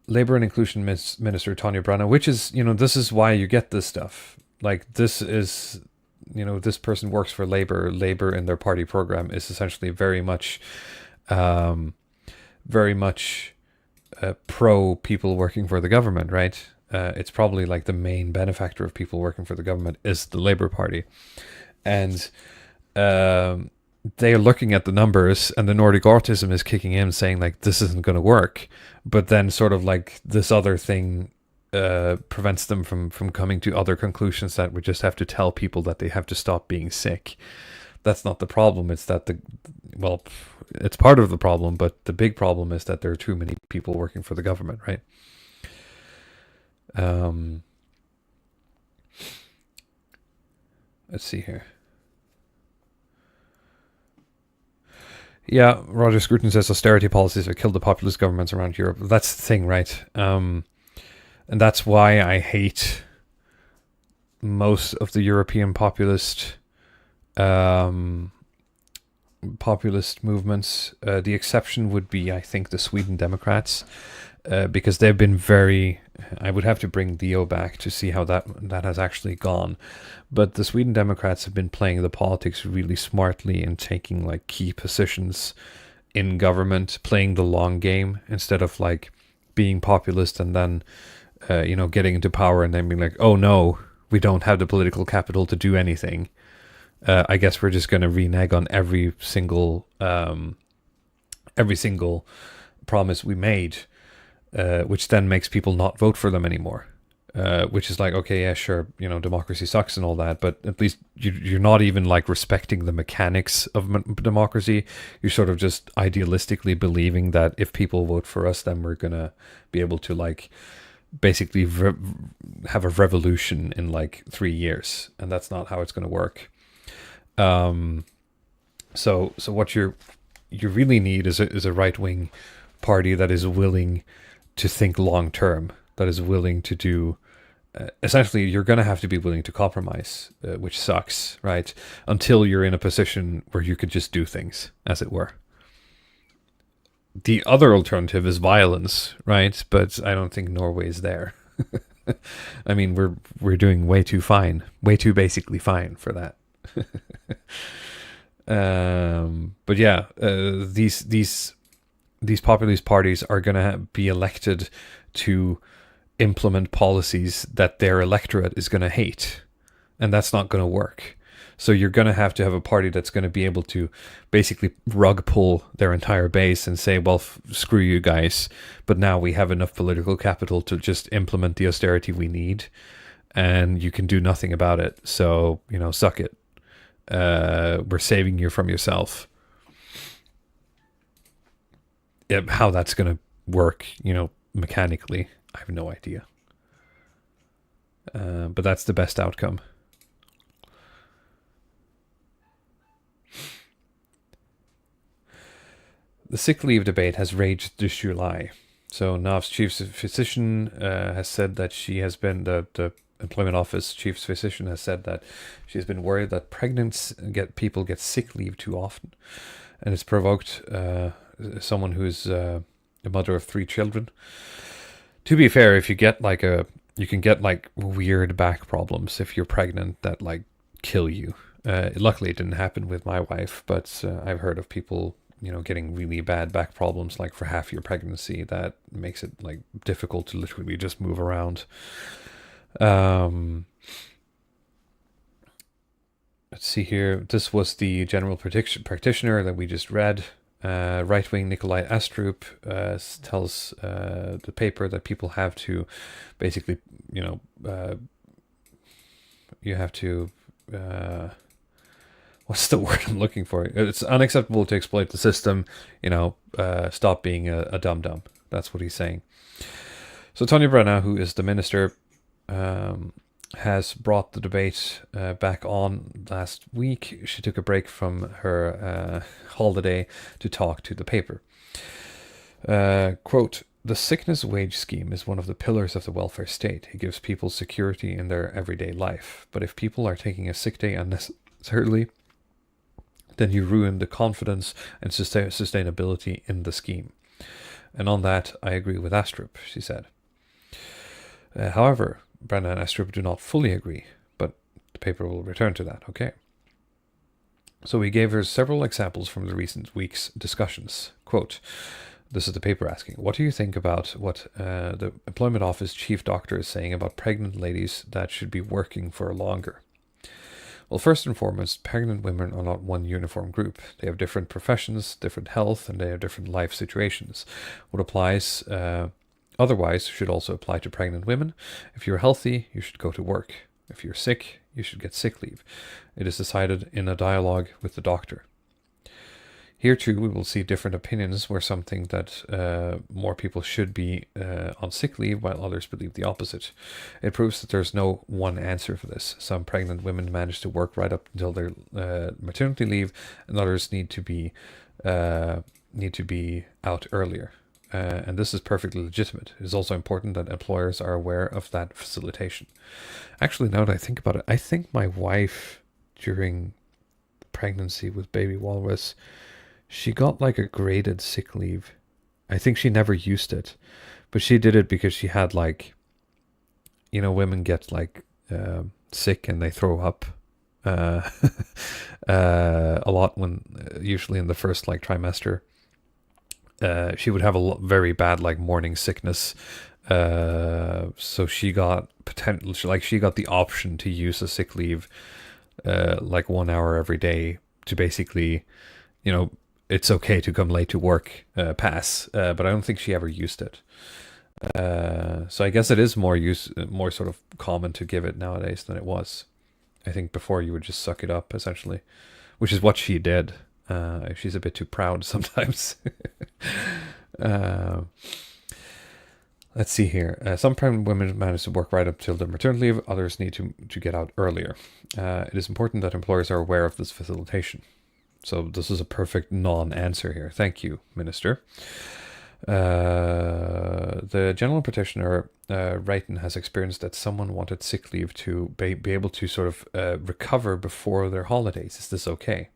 Labor and Inclusion Minister Tanya Brana, which is, this is why you get this stuff. Like, this is, this person works for Labor. Labor in their party program is essentially very much pro people working for the government, right? It's probably like the main benefactor of people working for the government is the Labour Party. And they are looking at the numbers, and the Nordic autism is kicking in, saying like, this isn't going to work. But then sort of like this other thing prevents them from coming to other conclusions, that we just have to tell people that they have to stop being sick. That's not the problem. It's that it's part of the problem, but the big problem is that there are too many people working for the government, right? Let's see here. Yeah, Roger Scruton says austerity policies have killed the populist governments around Europe. That's the thing, right? And that's why I hate most of the European populist movements. The exception would be, I think, the Sweden Democrats, because they've been very... I would have to bring Theo back to see how that has actually gone. But the Sweden Democrats have been playing the politics really smartly and taking like key positions in government, playing the long game instead of like being populist and then, getting into power and then being like, oh no, we don't have the political capital to do anything. I guess we're just going to renege on every single promise we made. Which then makes people not vote for them anymore. Which is like, okay, yeah, sure, democracy sucks and all that, but at least you're not even like respecting the mechanics of democracy. You're sort of just idealistically believing that if people vote for us, then we're gonna be able to like basically have a revolution in like 3 years, and that's not how it's gonna work. So what you really need is a right-wing party that is willing to think long term, that is willing to do essentially, you're going to have to be willing to compromise, which sucks, right? Until you're in a position where you could just do things, as it were. The other alternative is violence, right? But I don't think Norway is there. I mean, we're doing way too basically fine for that. But yeah, these populist parties are going to be elected to implement policies that their electorate is going to hate, and that's not going to work. So you're going to have a party that's going to be able to basically rug pull their entire base and say, well, screw you guys, but now we have enough political capital to just implement the austerity we need, and you can do nothing about it, so suck it. We're saving you from yourself. How that's going to work, mechanically, I have no idea. But that's the best outcome. The sick leave debate has raged this July. So NAV's chief physician has said that she has been, the Employment Office chief physician has said that she has been worried that people get sick leave too often. And it's provoked someone who's a mother of 3 children. To be fair, if you get you can get like weird back problems if you're pregnant that like kill you. Luckily it didn't happen with my wife, but I've heard of people, getting really bad back problems like for half your pregnancy that makes it like difficult to literally just move around. Let's see here. This was the general practitioner that we just read. Right-wing Nikolai Astrup tells the paper that people have to basically, you have to, what's the word I'm looking for? It's unacceptable to exploit the system, stop being a dum-dum. That's what he's saying. So Tanya Brenna, who is the minister, has brought the debate back on last week. She took a break from her holiday to talk to the paper. Quote, "The sickness wage scheme is one of the pillars of the welfare state. It gives people security in their everyday life. But if people are taking a sick day unnecessarily, then you ruin the confidence and sustainability in the scheme. And on that, I agree with Astrup, she said. However, Brenna and Astrup do not fully agree, but the paper will return to that, okay? So we gave her several examples from the recent week's discussions. Quote, this is the paper asking, what do you think about what the Employment Office Chief Doctor is saying about pregnant ladies that should be working for longer? Well, first and foremost, pregnant women are not one uniform group. They have different professions, different health, and they have different life situations. What applies otherwise should also apply to pregnant women. If you're healthy, you should go to work. If you're sick, you should get sick leave. It is decided in a dialogue with the doctor. Here too, we will see different opinions where some think that more people should be on sick leave while others believe the opposite. It proves that there's no one answer for this. Some pregnant women manage to work right up until their maternity leave, and others need to be out earlier. And this is perfectly legitimate. It is also important that employers are aware of that facilitation. Actually, now that I think about it, I think my wife, during pregnancy with baby Walrus, she got like a graded sick leave. I think she never used it, but she did it because she had like, you know, women get like sick and they throw up a lot when usually in the first like trimester. She would have a very bad like morning sickness, so she got she got the option to use a sick leave like 1 hour every day to basically, you know, it's okay to come late to work pass, but I don't think she ever used it. So I guess it is more sort of common to give it nowadays than it was. I think before you would just suck it up essentially, which is what she did. She's a bit too proud sometimes. Let's see here. Some pregnant women manage to work right up till their maternity leave. Others need to get out earlier. It is important that employers are aware of this facilitation. So this is a perfect non-answer here. Thank you, Minister. The general petitioner, Wrighton, has experienced that someone wanted sick leave to be able to sort of recover before their holidays. Is this okay?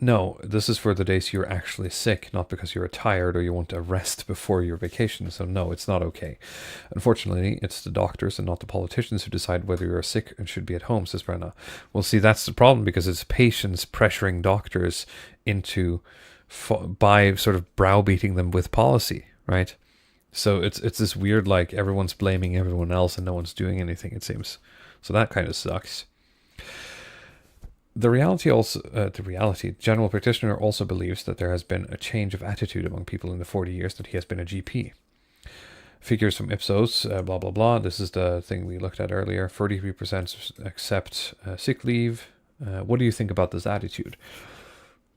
No, this is for the days you're actually sick, not because you're tired or you want to rest before your vacation. So no, it's not okay. Unfortunately, it's the doctors and not the politicians who decide whether you're sick and should be at home, says Brenna. Well, see, that's the problem, because it's patients pressuring doctors into by sort of browbeating them with policy, right? So it's this weird, like, everyone's blaming everyone else and no one's doing anything, it seems. So that kind of sucks. General Practitioner also believes that there has been a change of attitude among people in the 40 years that he has been a GP. Figures from Ipsos, blah, blah, blah. This is the thing we looked at earlier. 43% accept sick leave. What do you think about this attitude?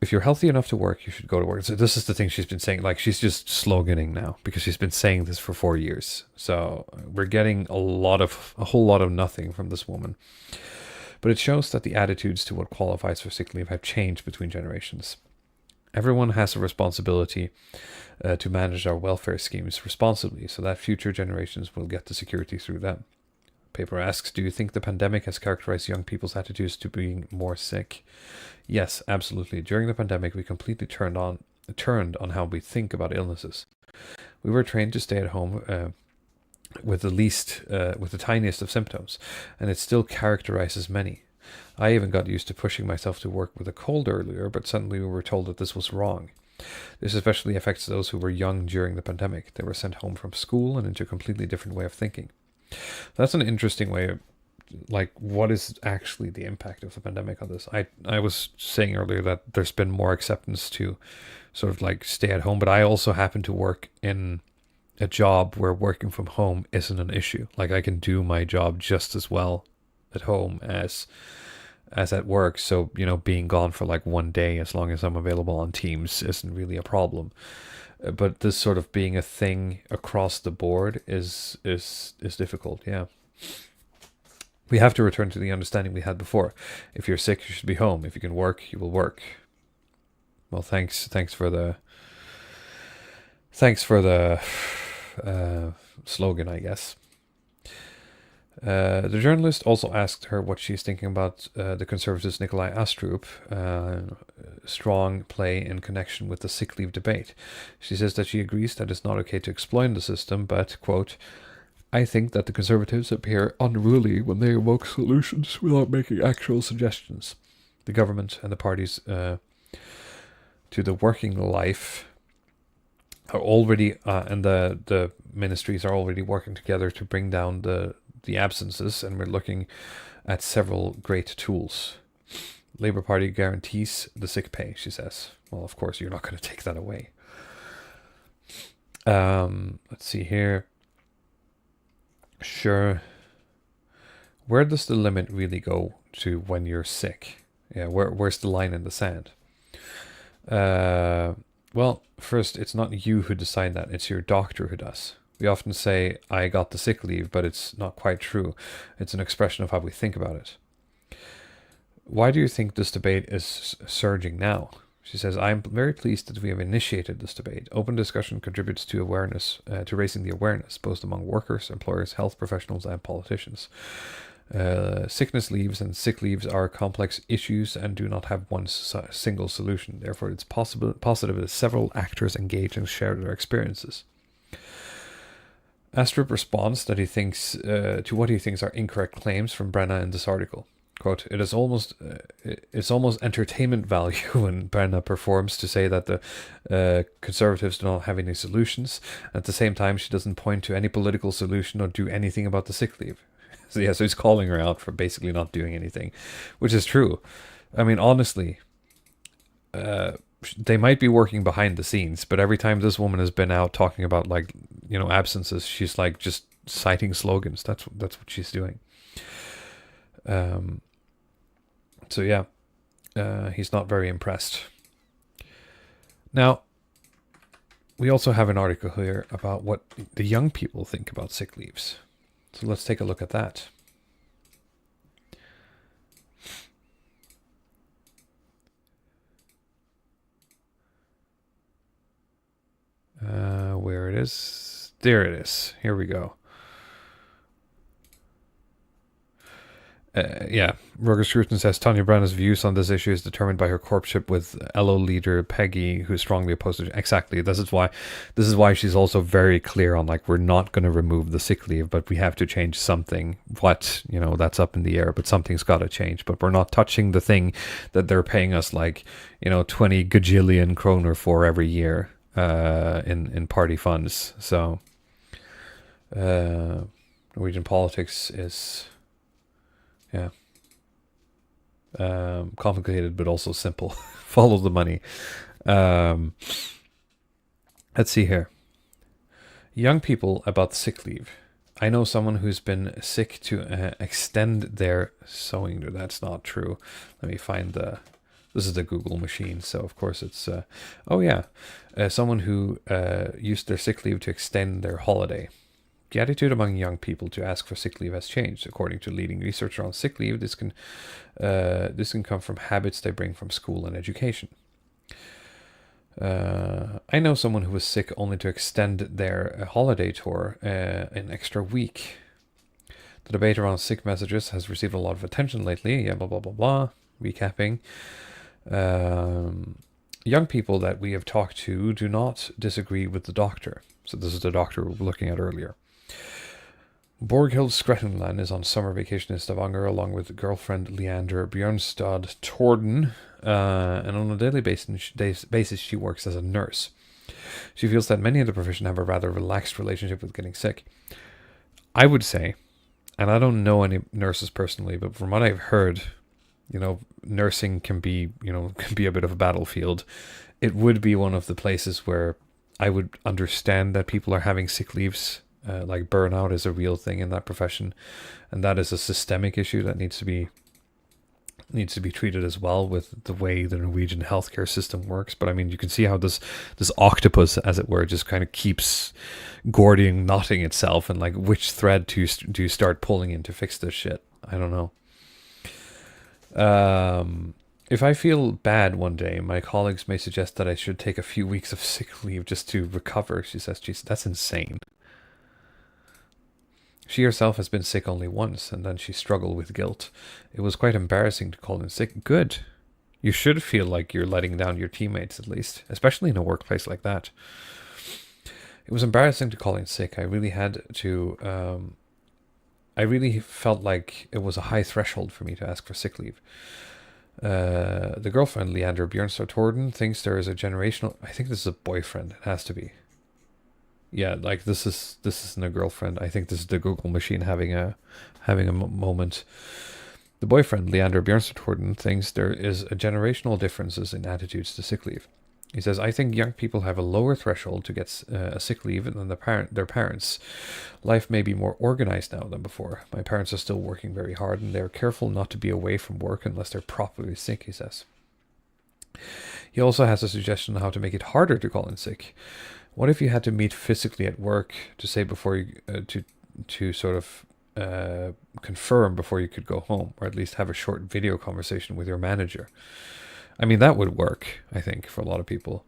If you're healthy enough to work, you should go to work. So this is the thing she's been saying. Like, she's just sloganing now because she's been saying this for 4 years. So we're getting a whole lot of nothing from this woman. But it shows that the attitudes to what qualifies for sick leave have changed between generations. Everyone has a responsibility to manage our welfare schemes responsibly so that future generations will get the security through them. Paper asks, do you think the pandemic has characterized young people's attitudes to being more sick? Yes, absolutely. During the pandemic, we completely turned on how we think about illnesses. We were trained to stay at home with the tiniest of symptoms, and it still characterizes many. I even got used to pushing myself to work with a cold earlier, but suddenly we were told that this was wrong. This especially affects those who were young during the pandemic. They were sent home from school and into a completely different way of thinking. That's an interesting way of, like, what is actually the impact of the pandemic on this? I was saying earlier that there's been more acceptance to sort of like stay at home, but I also happen to work in a job where working from home isn't an issue. Like, I can do my job just as well at home as at work. So, you know, being gone for like 1 day, as long as I'm available on Teams, isn't really a problem. But this sort of being a thing across the board is difficult. Yeah. We have to return to the understanding we had before. If you're sick, you should be home. If you can work, you will work. Well, thanks for the slogan, I guess. The journalist also asked her what she's thinking about the Conservatives' Nikolai Astrup strong play in connection with the sick leave debate. She says that she agrees that it's not okay to exploit the system, but, quote, I think that the Conservatives appear unruly when they evoke solutions without making actual suggestions. The government and the parties to the working life are already, and the ministries are already working together to bring down the absences, and we're looking at several great tools. Labour Party guarantees the sick pay, she says. Well, of course, you're not going to take that away. Let's see here. Sure. Where does the limit really go to when you're sick? Yeah, where's the line in the sand? Well, first, it's not you who decide that. It's your doctor who does. We often say, I got the sick leave, but it's not quite true. It's an expression of how we think about it. Why do you think this debate is surging now? She says, I'm very pleased that we have initiated this debate. Open discussion contributes to awareness, to raising the awareness, both among workers, employers, health professionals, and politicians. Sickness leaves and sick leaves are complex issues and do not have one single solution. Therefore, it's positive that several actors engage and share their experiences. Astrup responds that he thinks to what he thinks are incorrect claims from Brenna in this article. Quote, it's almost entertainment value when Brenna performs to say that the Conservatives do not have any solutions. At the same time, she doesn't point to any political solution or do anything about the sick leave. So he's calling her out for basically not doing anything, which is true. I mean, honestly, they might be working behind the scenes, but every time this woman has been out talking about, like, you know, absences, she's like just citing slogans. That's what she's doing. So yeah, he's not very impressed. Now, we also have an article here about what the young people think about sick leaves. So let's take a look at that. Where it is? There it is. Here we go. Yeah, Roger Scruton says Tanya Brenna's views on this issue is determined by her courtship with LO leader Peggy, who strongly opposed it. Exactly. This is why she's also very clear on, like, we're not going to remove the sick leave, but we have to change something. What, you know, that's up in the air, but something's got to change. But we're not touching the thing that they're paying us, like, you know, 20 gajillion kroner for every year in party funds. So Norwegian politics is, yeah, complicated but also simple. Follow the money. Let's see here. Young people about sick leave. I know someone who's been sick to extend their sewing. That's not true. Let me find this is the Google machine, so of course it's someone who used their sick leave to extend their holiday. The attitude among young people to ask for sick leave has changed. According to leading researcher on sick leave, this can come from habits they bring from school and education. I know someone who was sick only to extend their holiday tour an extra week. The debate around sick messages has received a lot of attention lately. Yeah, blah, blah, blah, blah. Recapping. Young people that we have talked to do not disagree with the doctor. So this is the doctor we were looking at earlier. Borghild Skrettenland is on summer vacation in Stavanger along with girlfriend Leander Bjørnstad Torden, and on a daily basis she works as a nurse. She feels that many in the profession have a rather relaxed relationship with getting sick. I would say, and I don't know any nurses personally, but from what I've heard, you know, nursing can be a bit of a battlefield. It would be one of the places where I would understand that people are having sick leaves. Like burnout is a real thing in that profession, and that is a systemic issue that needs to be treated as well with the way the Norwegian healthcare system works. But I mean, you can see how this octopus, as it were, just kind of keeps knotting itself, and like which thread do you start pulling in to fix this shit? I don't know. If I feel bad one day, my colleagues may suggest that I should take a few weeks of sick leave just to recover. She says, "Geez, that's insane." She herself has been sick only once, and then she struggled with guilt. It was quite embarrassing to call in sick. Good. You should feel like you're letting down your teammates, at least, especially in a workplace like that. It was embarrassing to call in sick. I really had to... I really felt like it was a high threshold for me to ask for sick leave. The girlfriend, Leander Bjørnstad Torden, thinks there is a generational... I think this is a boyfriend. It has to be. Yeah, like this isn't a girlfriend. I think this is the Google machine having a moment. The boyfriend, Leander Bjørnstad Torden, thinks there is a generational differences in attitudes to sick leave. He says, I think young people have a lower threshold to get a sick leave than their parents. Life may be more organized now than before. My parents are still working very hard, and they're careful not to be away from work unless they're properly sick, he says. He also has a suggestion on how to make it harder to call in sick. What if you had to meet physically at work to say before you to sort of confirm before you could go home, or at least have a short video conversation with your manager? I mean, that would work, I think, for a lot of people.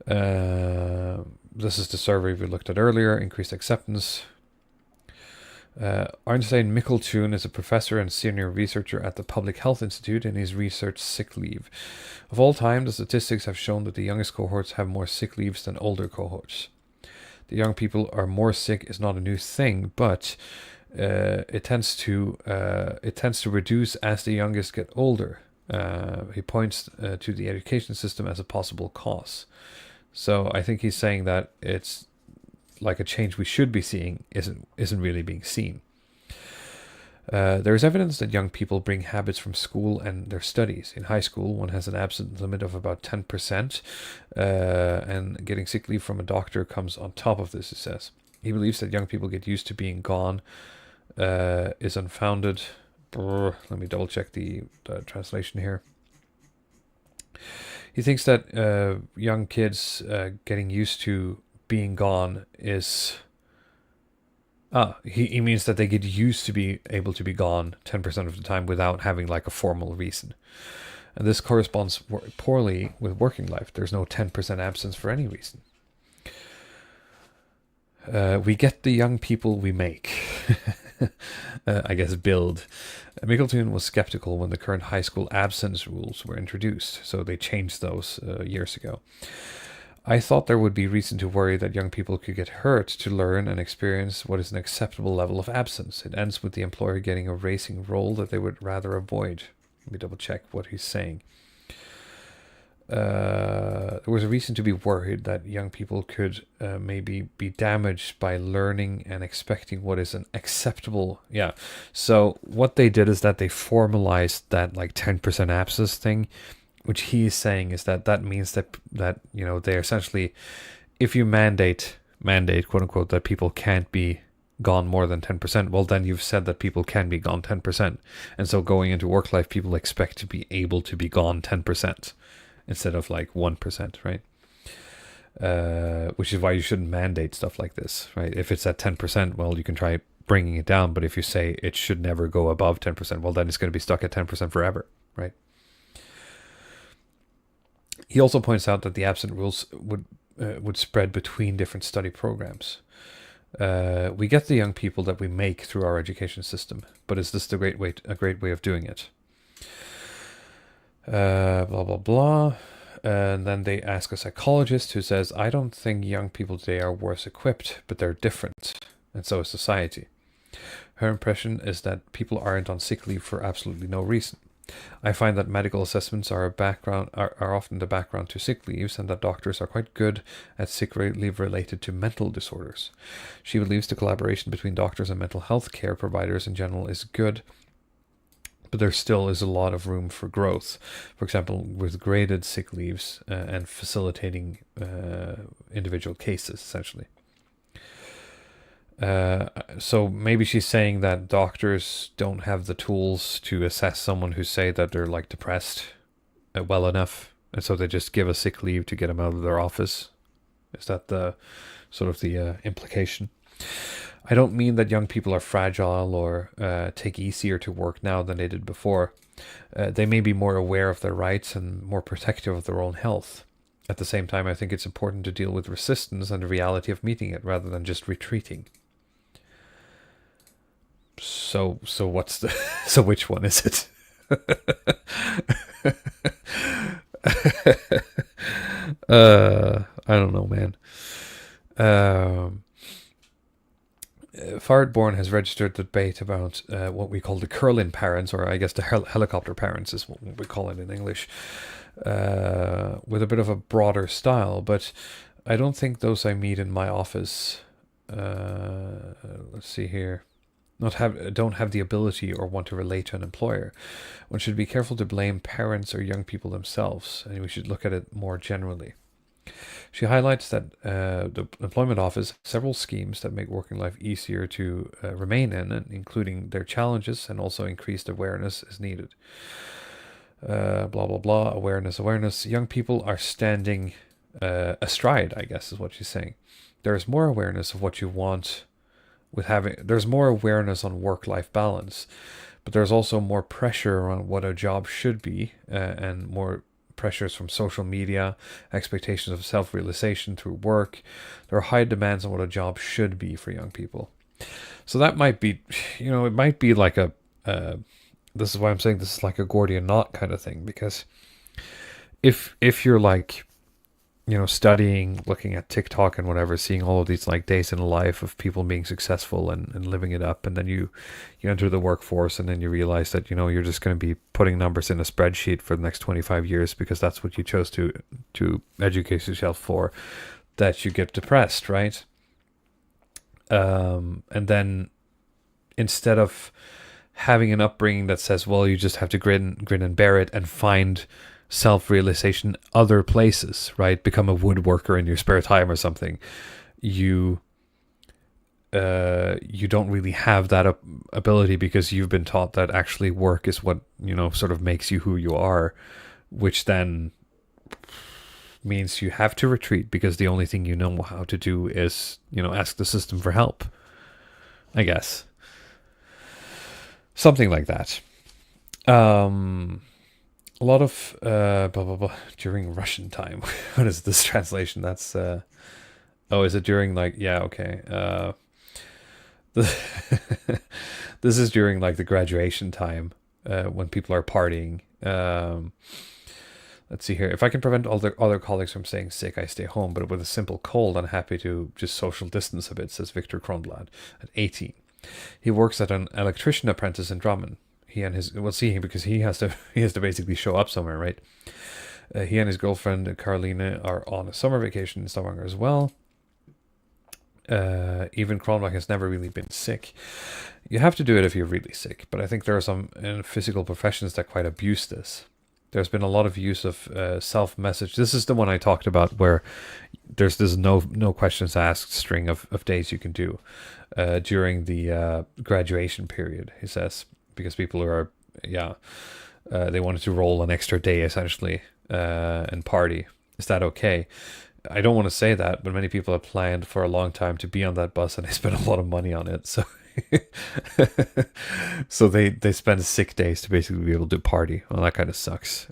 This is the survey we looked at earlier, increased acceptance. Arnstein Mikkeltun is a professor and senior researcher at the Public Health Institute, and he's researched sick leave. Of all time, the statistics have shown that the youngest cohorts have more sick leaves than older cohorts. The young people are more sick is not a new thing, but it tends to reduce as the youngest get older. He points to the education system as a possible cause. So I think he's saying that it's like a change we should be seeing isn't really being seen. There is evidence that young people bring habits from school and their studies. In high school, one has an absence limit of about 10%, and getting sick leave from a doctor comes on top of this, he says. He believes that young people get used to being gone is unfounded. Let me double check the translation here. He thinks that young kids getting used to being gone is... he means that they get used to be able to be gone 10% of the time without having like a formal reason. And this corresponds poorly with working life. There's no 10% absence for any reason. We get the young people we make. I guess build. Mikkeltun was skeptical when the current high school absence rules were introduced, so they changed those years ago. I thought there would be reason to worry that young people could get hurt to learn and experience what is an acceptable level of absence. It ends with the employer getting a racing role that they would rather avoid. Let me double check what he's saying. There was a reason to be worried that young people could maybe be damaged by learning and expecting what is an acceptable... Yeah, so what they did is that they formalized that like 10% absence thing, which he is saying is that means that you know, they essentially, if you mandate quote unquote that people can't be gone more than 10%, well then you've said that people can be gone 10%, and so going into work life people expect to be able to be gone 10% instead of like 1%, right? Which is why you shouldn't mandate stuff like this, right? If it's at 10%, well, you can try bringing it down, but if you say it should never go above 10%, well then it's going to be stuck at 10% forever, right? He also points out that the absent rules would spread between different study programs. We get the young people that we make through our education system, but is this a great way of doing it? Blah blah blah. And then they ask a psychologist who says, I don't think young people today are worse equipped, but they're different, and so is society. Her impression is that people aren't on sick leave for absolutely no reason. I find that medical assessments are often the background to sick leaves, and that doctors are quite good at sick leave related to mental disorders. She believes the collaboration between doctors and mental health care providers in general is good, but there still is a lot of room for growth. For example, with graded sick leaves and facilitating individual cases, essentially. So maybe she's saying that doctors don't have the tools to assess someone who say that they're like depressed well enough, and so they just give a sick leave to get them out of their office. Is that the sort of the implication? I don't mean that young people are fragile or take easier to work now than they did before. They may be more aware of their rights and more protective of their own health. At the same time, I think it's important to deal with resistance and the reality of meeting it rather than just retreating. So what's the so which one is it? I don't know, man. Firedborn has registered debate about what we call the curlin parents, or I guess the helicopter parents is what we call it in English, with a bit of a broader style. But I don't think those I meet in my office, let's see here, don't have the ability or want to relate to an employer. One should be careful to blame parents or young people themselves, and we should look at it more generally. She highlights that the employment office has several schemes that make working life easier to remain in, including their challenges, and also increased awareness is needed. Blah, blah, blah, awareness. Young people are standing astride, I guess is what she's saying. There is more awareness of what you want there's more awareness on work-life balance, but there's also more pressure around what a job should be, and more pressures from social media, expectations of self-realization through work. There are high demands on what a job should be for young people. So that might be, it might be like this is why I'm saying this is like a Gordian knot kind of thing, because if you're like, studying, looking at TikTok and whatever, seeing all of these like days in the life of people being successful and living it up, and then you enter the workforce, and then you realize that you're just going to be putting numbers in a spreadsheet for the next 25 years because that's what you chose to educate yourself for, that you get depressed, right? And then instead of having an upbringing that says, well, you just have to grin and bear it and find self-realization other places, right? Become a woodworker in your spare time or something. You don't really have that ability, because you've been taught that actually work is what sort of makes you who you are, which then means you have to retreat, because the only thing you know how to do is ask the system for help, I guess. Something like that. A lot of blah blah blah during Russian time. What is this translation? That's is it during okay. This is during like the graduation time, when people are partying. Let's see here. If I can prevent other colleagues from staying sick, I stay home. But with a simple cold, I'm happy to just social distance a bit, says Victor Kronblad at 18. He works at an electrician apprentice in Drummond. He and his because he has to basically show up somewhere, right? He and his girlfriend Carolina are on a summer vacation in Stavanger as well. Even Kronberg has never really been sick. You have to do it if you're really sick, but I think there are some physical professions that quite abuse this. There's been a lot of use of self-message. This is the one I talked about, where there's this no questions asked string of days you can do during the graduation period, he says, because people are, they wanted to roll an extra day essentially and party. Is that okay? I don't want to say that, but many people have planned for a long time to be on that bus, and they spend a lot of money on it. So so they spend sick days to basically be able to party. Well, that kind of sucks.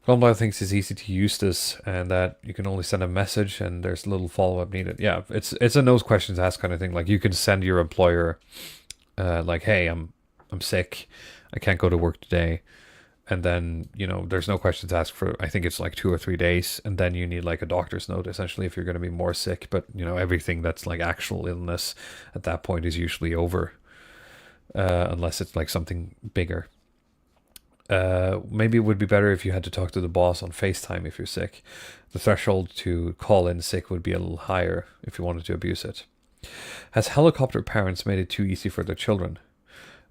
Columbine thinks it's easy to use this, and that you can only send a message and there's little follow-up needed. Yeah, it's a no questions asked kind of thing. Like, you can send your employer like, hey, I'm sick, I can't go to work today. And then, there's no questions asked for, I think it's like 2 or 3 days. And then you need like a doctor's note, essentially, if you're going to be more sick. But, everything that's like actual illness at that point is usually over. Unless it's like something bigger. Maybe it would be better if you had to talk to the boss on FaceTime if you're sick. The threshold to call in sick would be a little higher if you wanted to abuse it. Has helicopter parents made it too easy for their children?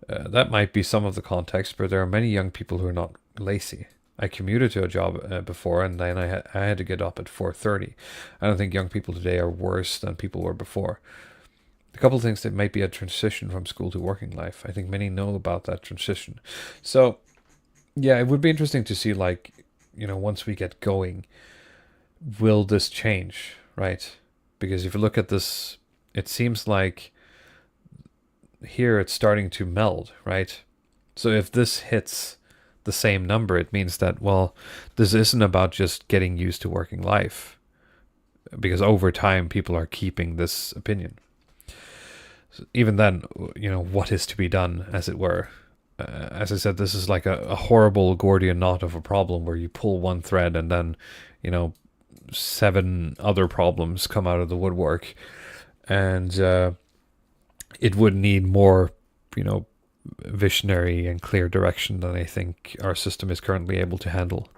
That might be some of the context, but there are many young people who are not lazy. I commuted to a job before, and then I had to get up at 4:30. I don't think young people today are worse than people were before. A couple of things that might be a transition from school to working life. I think many know about that transition. So, yeah, it would be interesting to see, like, once we get going, will this change, right? Because if you look at this, it seems like here it's starting to meld, right? So if this hits the same number, it means that, well, this isn't about just getting used to working life, because over time people are keeping this opinion. even then, you know, what is to be done, as it were. As I said, this is like a horrible Gordian knot of a problem where you pull one thread and then, you know, 7 other problems come out of the woodwork. And it would need more, you know, visionary and clear direction than I think our system is currently able to handle.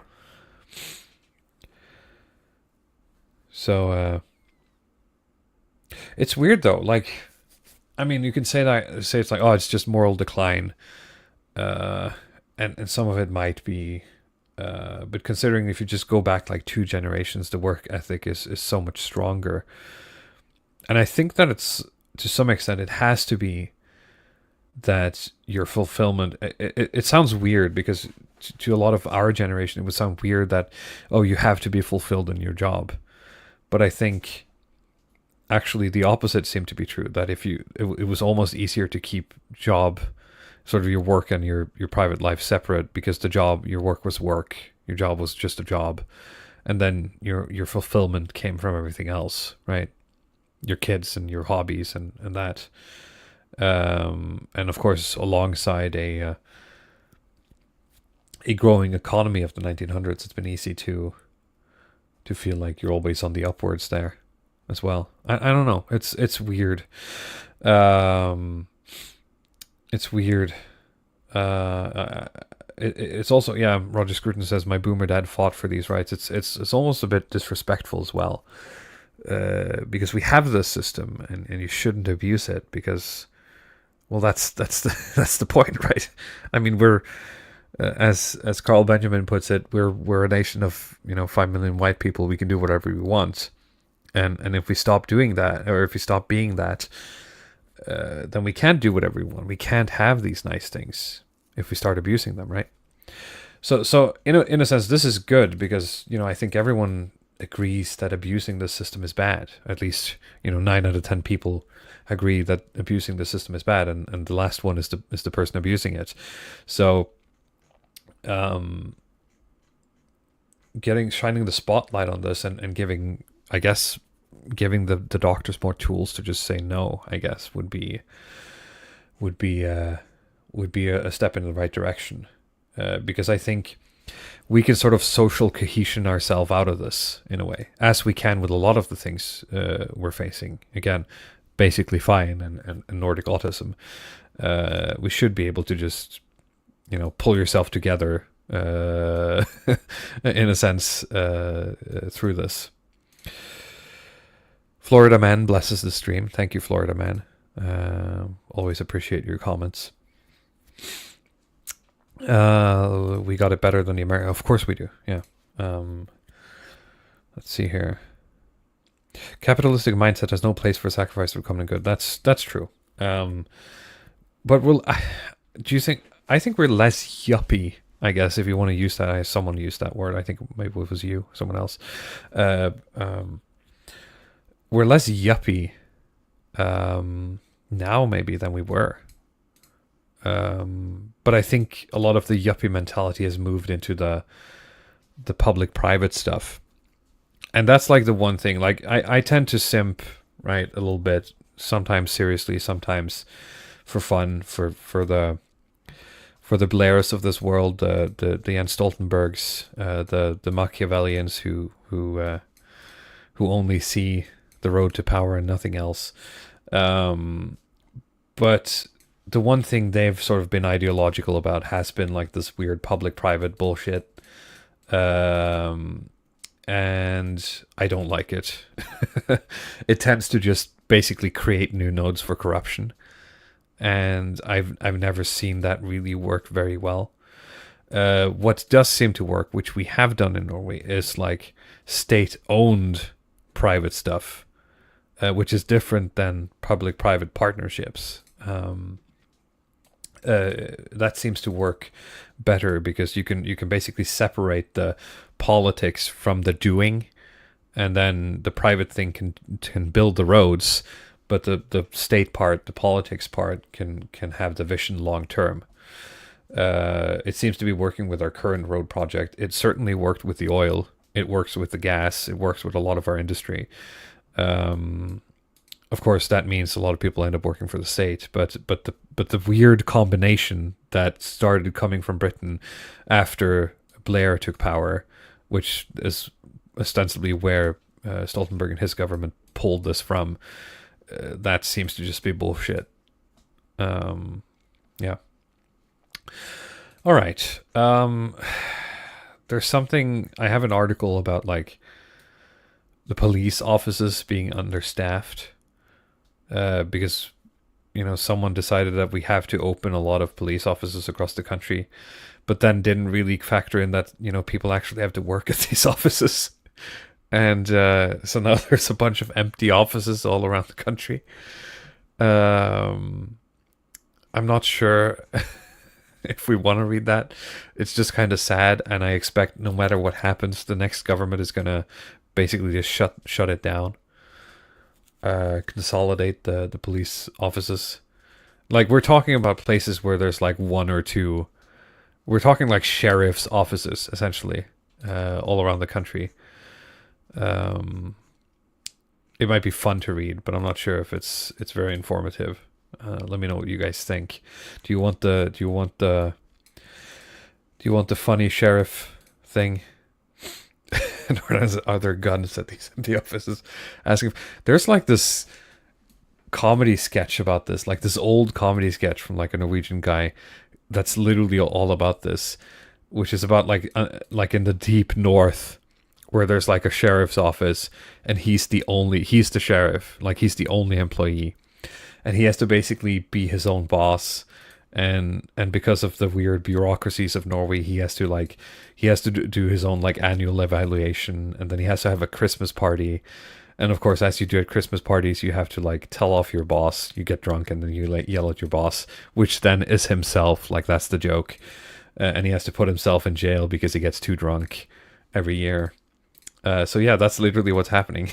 So it's weird though. Like, I mean, you can say it's like, oh, it's just moral decline. And some of it might be, but considering if you just go back like 2 generations, the work ethic is so much stronger. And I think that it's, to some extent, it has to be that your fulfillment, it sounds weird because to a lot of our generation, it would sound weird that, oh, you have to be fulfilled in your job. But I think actually the opposite seemed to be true, that if you, it was almost easier to keep job, sort of your work and your private life separate, because the job, your work was work, your job was just a job, and then your fulfillment came from everything else, right? Your kids and your hobbies and that. And of course, alongside a growing economy of the 1900s, it's been easy to feel like you're always on the upwards there as well. I don't know. It's weird. It's weird. It's also, yeah, Roger Scruton says, my boomer dad fought for these rights. It's almost a bit disrespectful as well. Because we have this system and you shouldn't abuse it because, well, that's the point, right? I mean, we're, as Carl Benjamin puts it, we're a nation of, you know, 5 million white people. We can do whatever we want. And if we stop doing that, or if we stop being that, then we can't do whatever we want. We can't have these nice things if we start abusing them, right? So in a sense, this is good because, you know, I think everyone agrees that abusing the system is bad. At least, you know, 9 out of 10 people agree that abusing the system is bad, and the last one is the person abusing it. So, shining the spotlight on this and giving, I guess, giving the doctors more tools to just say no, I guess, would be a step in the right direction, because I think we can sort of social cohesion ourselves out of this in a way, as we can with a lot of the things we're facing. Again, basically fine and Nordic autism. We should be able to just, you know, pull yourself together in a sense through this. Florida Man blesses the stream. Thank you, Florida Man. Always appreciate your comments. We got it better than the American. Of course we do. Yeah. Let's see here. Capitalistic mindset has no place for sacrifice for common good. That's true. But do you think? I think we're less yuppie, I guess, if you want to use that. Someone used that word. I think maybe it was you, someone else. We're less yuppie now maybe than we were. But I think a lot of the yuppie mentality has moved into the public-private stuff. And that's like the one thing, like I tend to simp, right, a little bit, sometimes seriously, sometimes for fun, for the Blairs of this world, the Jens Stoltenbergs, the Machiavellians who only see the road to power and nothing else. But the one thing they've sort of been ideological about has been like this weird public-private bullshit. And I don't like it. It tends to just basically create new nodes for corruption. And I've never seen that really work very well. What does seem to work, which we have done in Norway, is like state-owned private stuff, which is different than public-private partnerships. That seems to work better because you can basically separate the politics from the doing, and then the private thing can build the roads, but the state part, the politics part, can have the vision long term. It seems to be working with our current road project. It certainly worked with the oil. It works with the gas. It works with a lot of our industry. of course, that means a lot of people end up working for the state. But the weird combination that started coming from Britain after Blair took power, which is ostensibly where Stoltenberg and his government pulled this from, that seems to just be bullshit. Yeah. All right. There's something, I have an article about like the police offices being understaffed, because, you know, someone decided that we have to open a lot of police offices across the country, but then didn't really factor in that, you know, people actually have to work at these offices. And so now there's a bunch of empty offices all around the country. I'm not sure if we want to read that. It's just kind of sad, and I expect no matter what happens, the next government is going to basically just shut it down. Consolidate the police offices. Like, we're talking about places where there's like one or two. We're talking like sheriff's offices, essentially, all around the country. It might be fun to read, but I'm not sure if it's very informative. Let me know what you guys think. Do you want the funny sheriff thing? Are there guns at these empty offices? Asking. There's like this comedy sketch about this, like this old comedy sketch from like a Norwegian guy that's literally all about this, which is about like in the deep north, where there's like a sheriff's office, and he's the sheriff, like he's the only employee, and he has to basically be his own boss, and because of the weird bureaucracies of Norway, he has to do his own like annual evaluation, and then he has to have a Christmas party. And of course, as you do at Christmas parties, you have to like tell off your boss. You get drunk and then you like yell at your boss, which then is himself. Like, that's the joke. And he has to put himself in jail because he gets too drunk every year. So yeah, that's literally what's happening.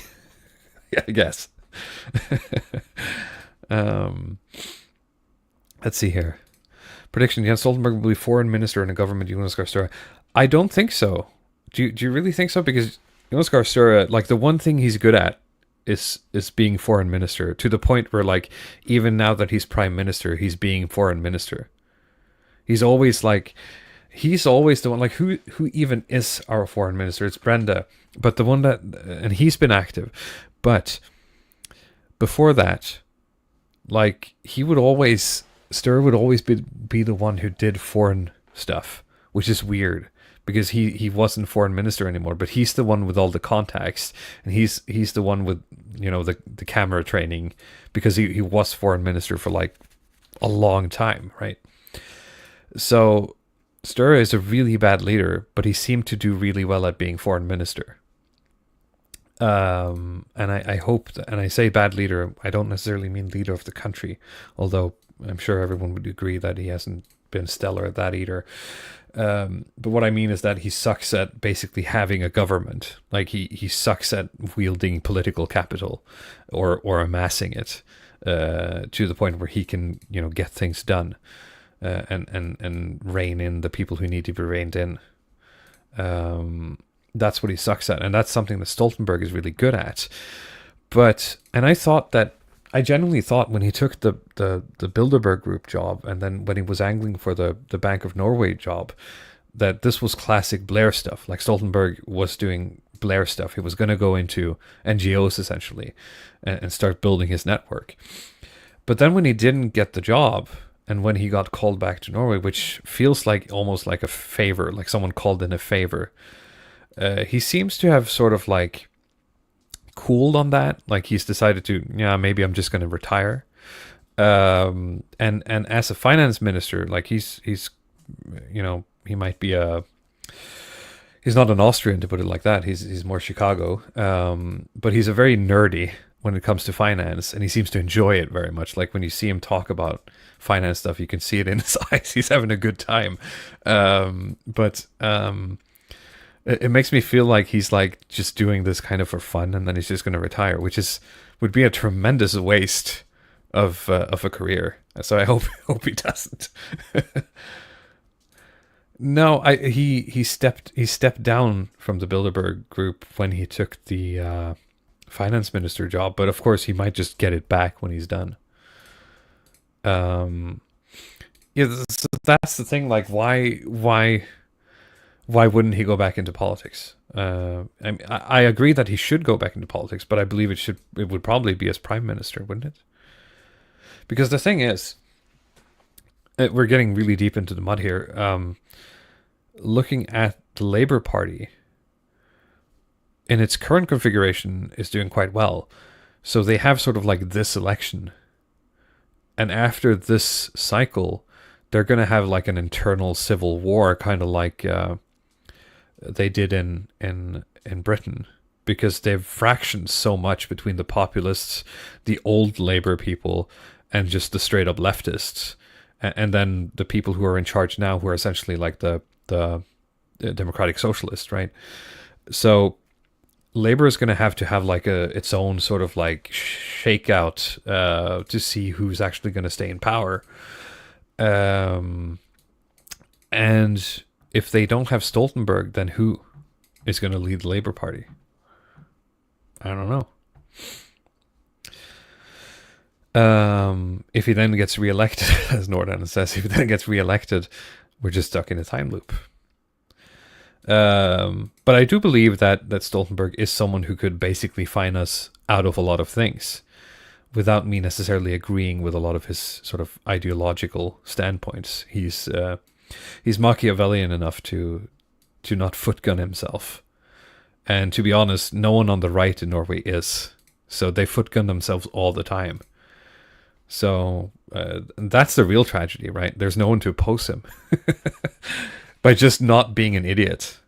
Yeah, I guess. Let's see here. Prediction: Jens Stoltenberg will be foreign minister in a government Jonas Gahr Støre. I don't think so. Do you really think so? Because Jonas Gahr Støre, like, the one thing he's good at is being foreign minister, to the point where, like, even now that he's prime minister, he's being foreign minister. He's always the one, like, who even is our foreign minister? It's Brenda, but the one that, and he's been active, but before that, like, Støre would always be the one who did foreign stuff, which is weird, because he wasn't foreign minister anymore, but he's the one with all the contacts, and he's the one with, you know, the camera training, because he was foreign minister for like a long time, right? So Støre is a really bad leader, but he seemed to do really well at being foreign minister. And I hope that, and I say bad leader, I don't necessarily mean leader of the country, although I'm sure everyone would agree that he hasn't been stellar at that either. But what I mean is that he sucks at basically having a government. Like, he sucks at wielding political capital or amassing it to the point where he can, you know, get things done and rein in the people who need to be reined in. That's what he sucks at, and that's something that Stoltenberg is really good at. I genuinely thought when he took the Bilderberg Group job, and then when he was angling for the Bank of Norway job, that this was classic Blair stuff. Like, Stoltenberg was doing Blair stuff. He was going to go into NGOs, essentially, and start building his network. But then when he didn't get the job, and when he got called back to Norway, which feels like almost like a favor, like someone called in a favor, he seems to have sort of like cooled on that. Like, he's decided to, yeah, maybe I'm just going to retire. And as a finance minister, like, he's you know, he might be he's not an Austrian, to put it like that. He's more Chicago. But he's a very nerdy when it comes to finance, and he seems to enjoy it very much. Like, when you see him talk about finance stuff, you can see it in his eyes. He's having a good time. It makes me feel like he's like just doing this kind of for fun, and then he's just going to retire, which would be a tremendous waste of a career. So I hope he doesn't. No, he stepped down from the Bilderberg Group when he took the finance minister job, but of course he might just get it back when he's done. Yeah, so that's the thing. Like, why wouldn't he go back into politics? I agree that he should go back into politics, but I believe it would probably be as prime minister, wouldn't it? Because the thing is, we're getting really deep into the mud here. Looking at the Labour Party, in its current configuration, is doing quite well. So they have sort of like this election. And after this cycle, they're going to have like an internal civil war, kind of like they did in Britain, because they've fractioned so much between the populists, the old Labour people, and just the straight up leftists. And then the people who are in charge now, who are essentially like the democratic socialists, right? So Labour is going to have like its own sort of like shakeout to see who's actually going to stay in power. And if they don't have Stoltenberg, then who is going to lead the Labour Party? I don't know. If he then gets re-elected, as Nordan says, if he then gets re-elected, we're just stuck in a time loop. But I do believe that Stoltenberg is someone who could basically find us out of a lot of things without me necessarily agreeing with a lot of his sort of ideological standpoints. He's Machiavellian enough to not footgun himself. And to be honest, no one on the right in Norway is. So they footgun themselves all the time. So that's the real tragedy, right? There's no one to oppose him by just not being an idiot,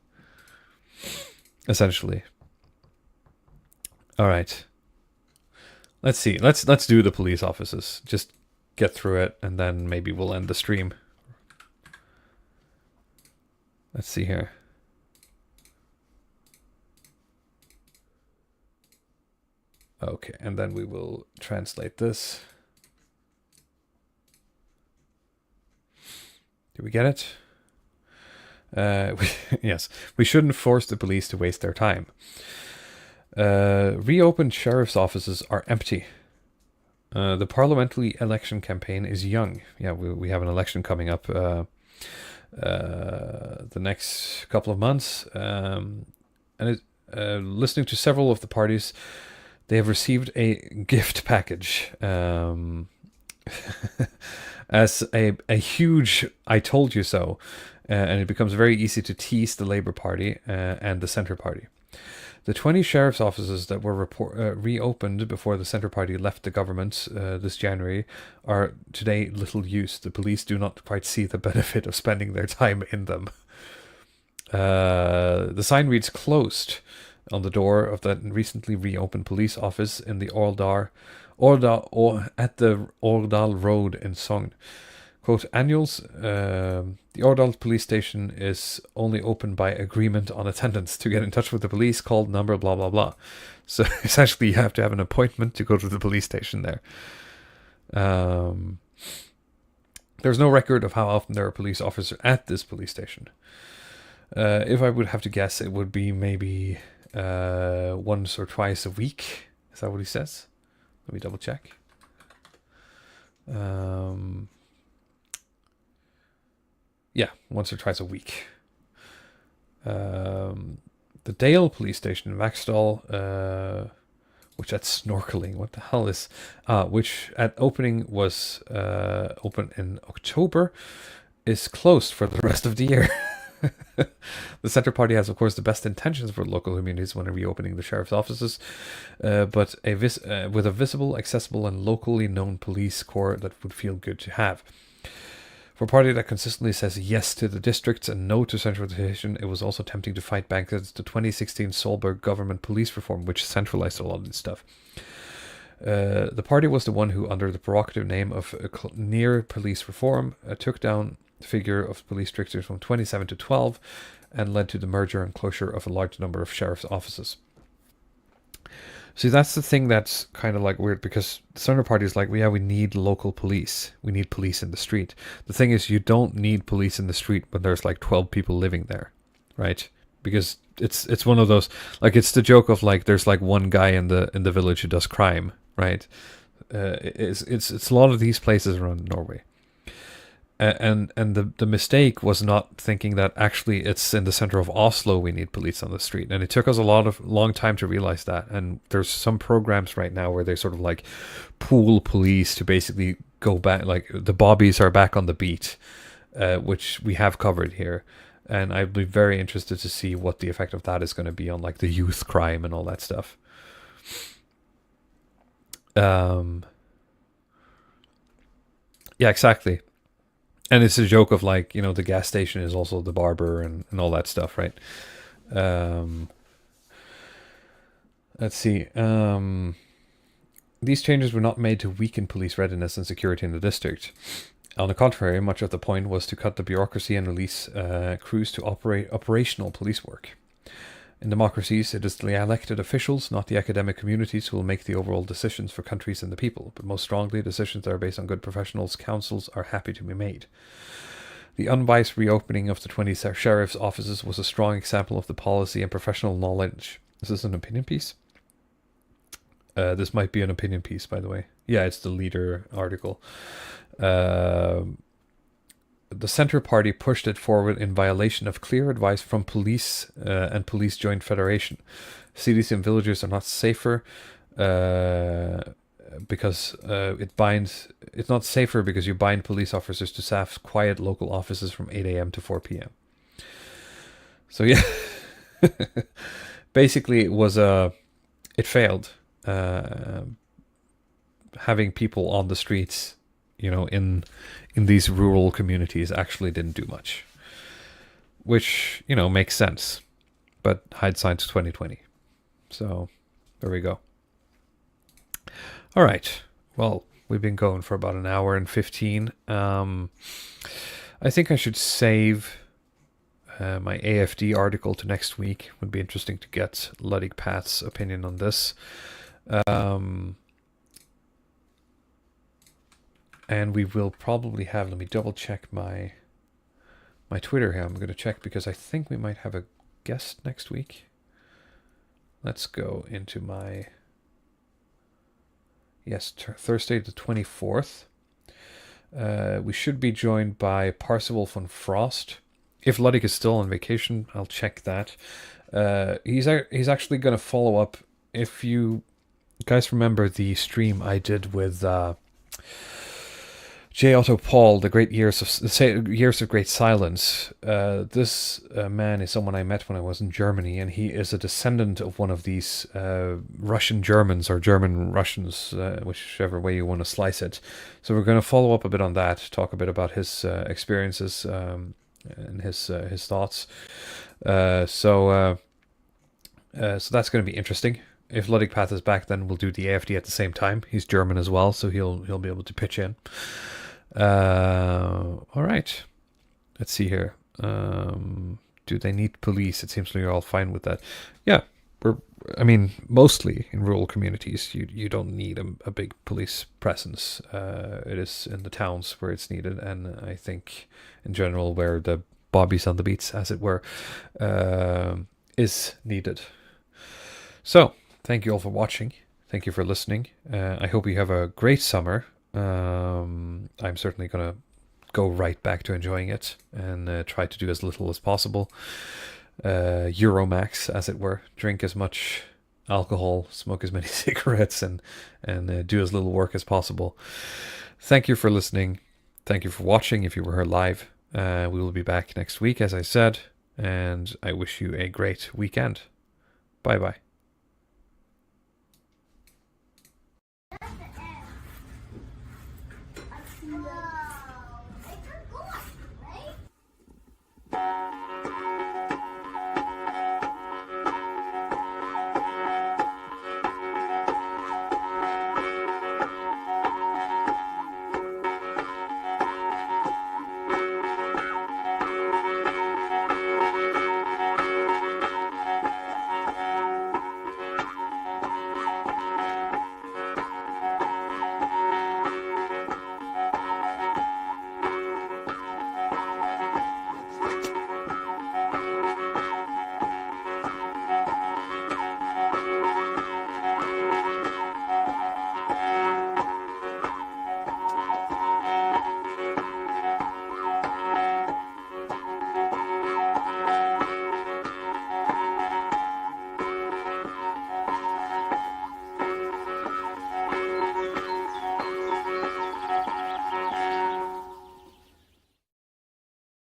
essentially. All right. Let's see. Let's do the police offices. Just get through it, and then maybe we'll end the stream. Let's see here. Okay, and then we will translate this. Did we get it? Yes. We shouldn't force the police to waste their time. Reopened sheriff's offices are empty. The parliamentary election campaign is young. Yeah, we have an election coming up the next couple of months. Listening to several of the parties, they have received a gift package. As a huge "I told you so," and it becomes very easy to tease the Labour Party and the Centre Party. The 20 sheriff's offices that were reopened before the Centre Party left the government this January are today little use. The police do not quite see the benefit of spending their time in them. The sign reads "Closed" on the door of that recently reopened police office in the at the Årdal Road in Sogn. Quote, annuals, the Årdal police station is only open by agreement on attendance. To get in touch with the police, call number blah blah blah. So essentially you have to have an appointment to go to the police station there. There's no record of how often there are police officers at this police station. If I would have to guess, it would be maybe once or twice a week. Is that what he says? Let me double check. Yeah, once or twice a week. The Dale police station in Vaxdal, which that's snorkeling. What the hell is... which at opening was open in October, is closed for the rest of the year. The Centre Party has, of course, the best intentions for local communities when reopening the sheriff's offices, but with a visible, accessible, and locally known police corps that would feel good to have. For a party that consistently says yes to the districts and no to centralization, it was also tempting to fight back against the 2016 Solberg government police reform, which centralized a lot of this stuff. The party was the one who, under the provocative name of near police reform, took down the figure of police districts from 27 to 12 and led to the merger and closure of a large number of sheriff's offices. See, that's the thing that's kind of like weird, because the Centre Party is like, well, yeah, we need local police. We need police in the street. The thing is, you don't need police in the street when there's like 12 people living there, right? Because it's one of those, like, it's the joke of like there's like one guy in the village who does crime, right? It's a lot of these places around Norway. And the mistake was not thinking that actually it's in the center of Oslo we need police on the street. And it took us a long time to realize that. And there's some programs right now where they sort of like pool police to basically go back, like the bobbies are back on the beat, which we have covered here. And I'd be very interested to see what the effect of that is going to be on like the youth crime and all that stuff. Yeah, exactly. And it's a joke of like, you know, the gas station is also the barber and all that stuff, right? Let's see. These changes were not made to weaken police readiness and security in the district. On the contrary, much of the point was to cut the bureaucracy and release crews to operate operational police work. In democracies, it is the elected officials, not the academic communities, who will make the overall decisions for countries and the people. But most strongly, decisions that are based on good professionals' councils are happy to be made. The unbiased reopening of the 20 sheriff's offices was a strong example of the policy and professional knowledge. Is this an opinion piece? This might be an opinion piece, by the way. Yeah, it's the Leader article. The Centre Party pushed it forward in violation of clear advice from police and Police Joint Federation. Cities and villages are not safer because it's not safer because you bind police officers to staff quiet local offices from 8 a.m. to 4 p.m. So yeah, basically it failed. Having people on the streets, you know, in these rural communities actually didn't do much, which, you know, makes sense, but hindsight's 2020. So there we go. All right. Well, we've been going for about an hour and 15. I think I should save my AFD article to next week. Would be interesting to get Ludwig Path's opinion on this. And we will probably have, let me double check my Twitter here. I'm going to check because I think we might have a guest next week. Let's go into my, yes, Thursday the 24th. We should be joined by Parzival von Frost. If Ludwig is still on vacation, I'll check that. He's actually going to follow up. If you guys remember the stream I did with J. Otto Paul, the Years of Great Silence. This man is someone I met when I was in Germany, and he is a descendant of one of these Russian Germans or German Russians, whichever way you want to slice it. So we're going to follow up a bit on that, talk a bit about his experiences and his thoughts. So that's going to be interesting. If Ludwig Path is back, then we'll do the AFD at the same time. He's German as well, so he'll be able to pitch in. All right. Let's see here. Do they need police? It seems like you're all fine with that. Yeah, mostly in rural communities, you don't need a big police presence. It is in the towns where it's needed, and I think in general where the bobbies on the beats, as it were, is needed. So, thank you all for watching. Thank you for listening. I hope you have a great summer. I'm certainly going to go right back to enjoying it and try to do as little as possible. Euromax, as it were. Drink as much alcohol, smoke as many cigarettes, and do as little work as possible. Thank you for listening. Thank you for watching if you were here live. We will be back next week, as I said, and I wish you a great weekend. Bye-bye.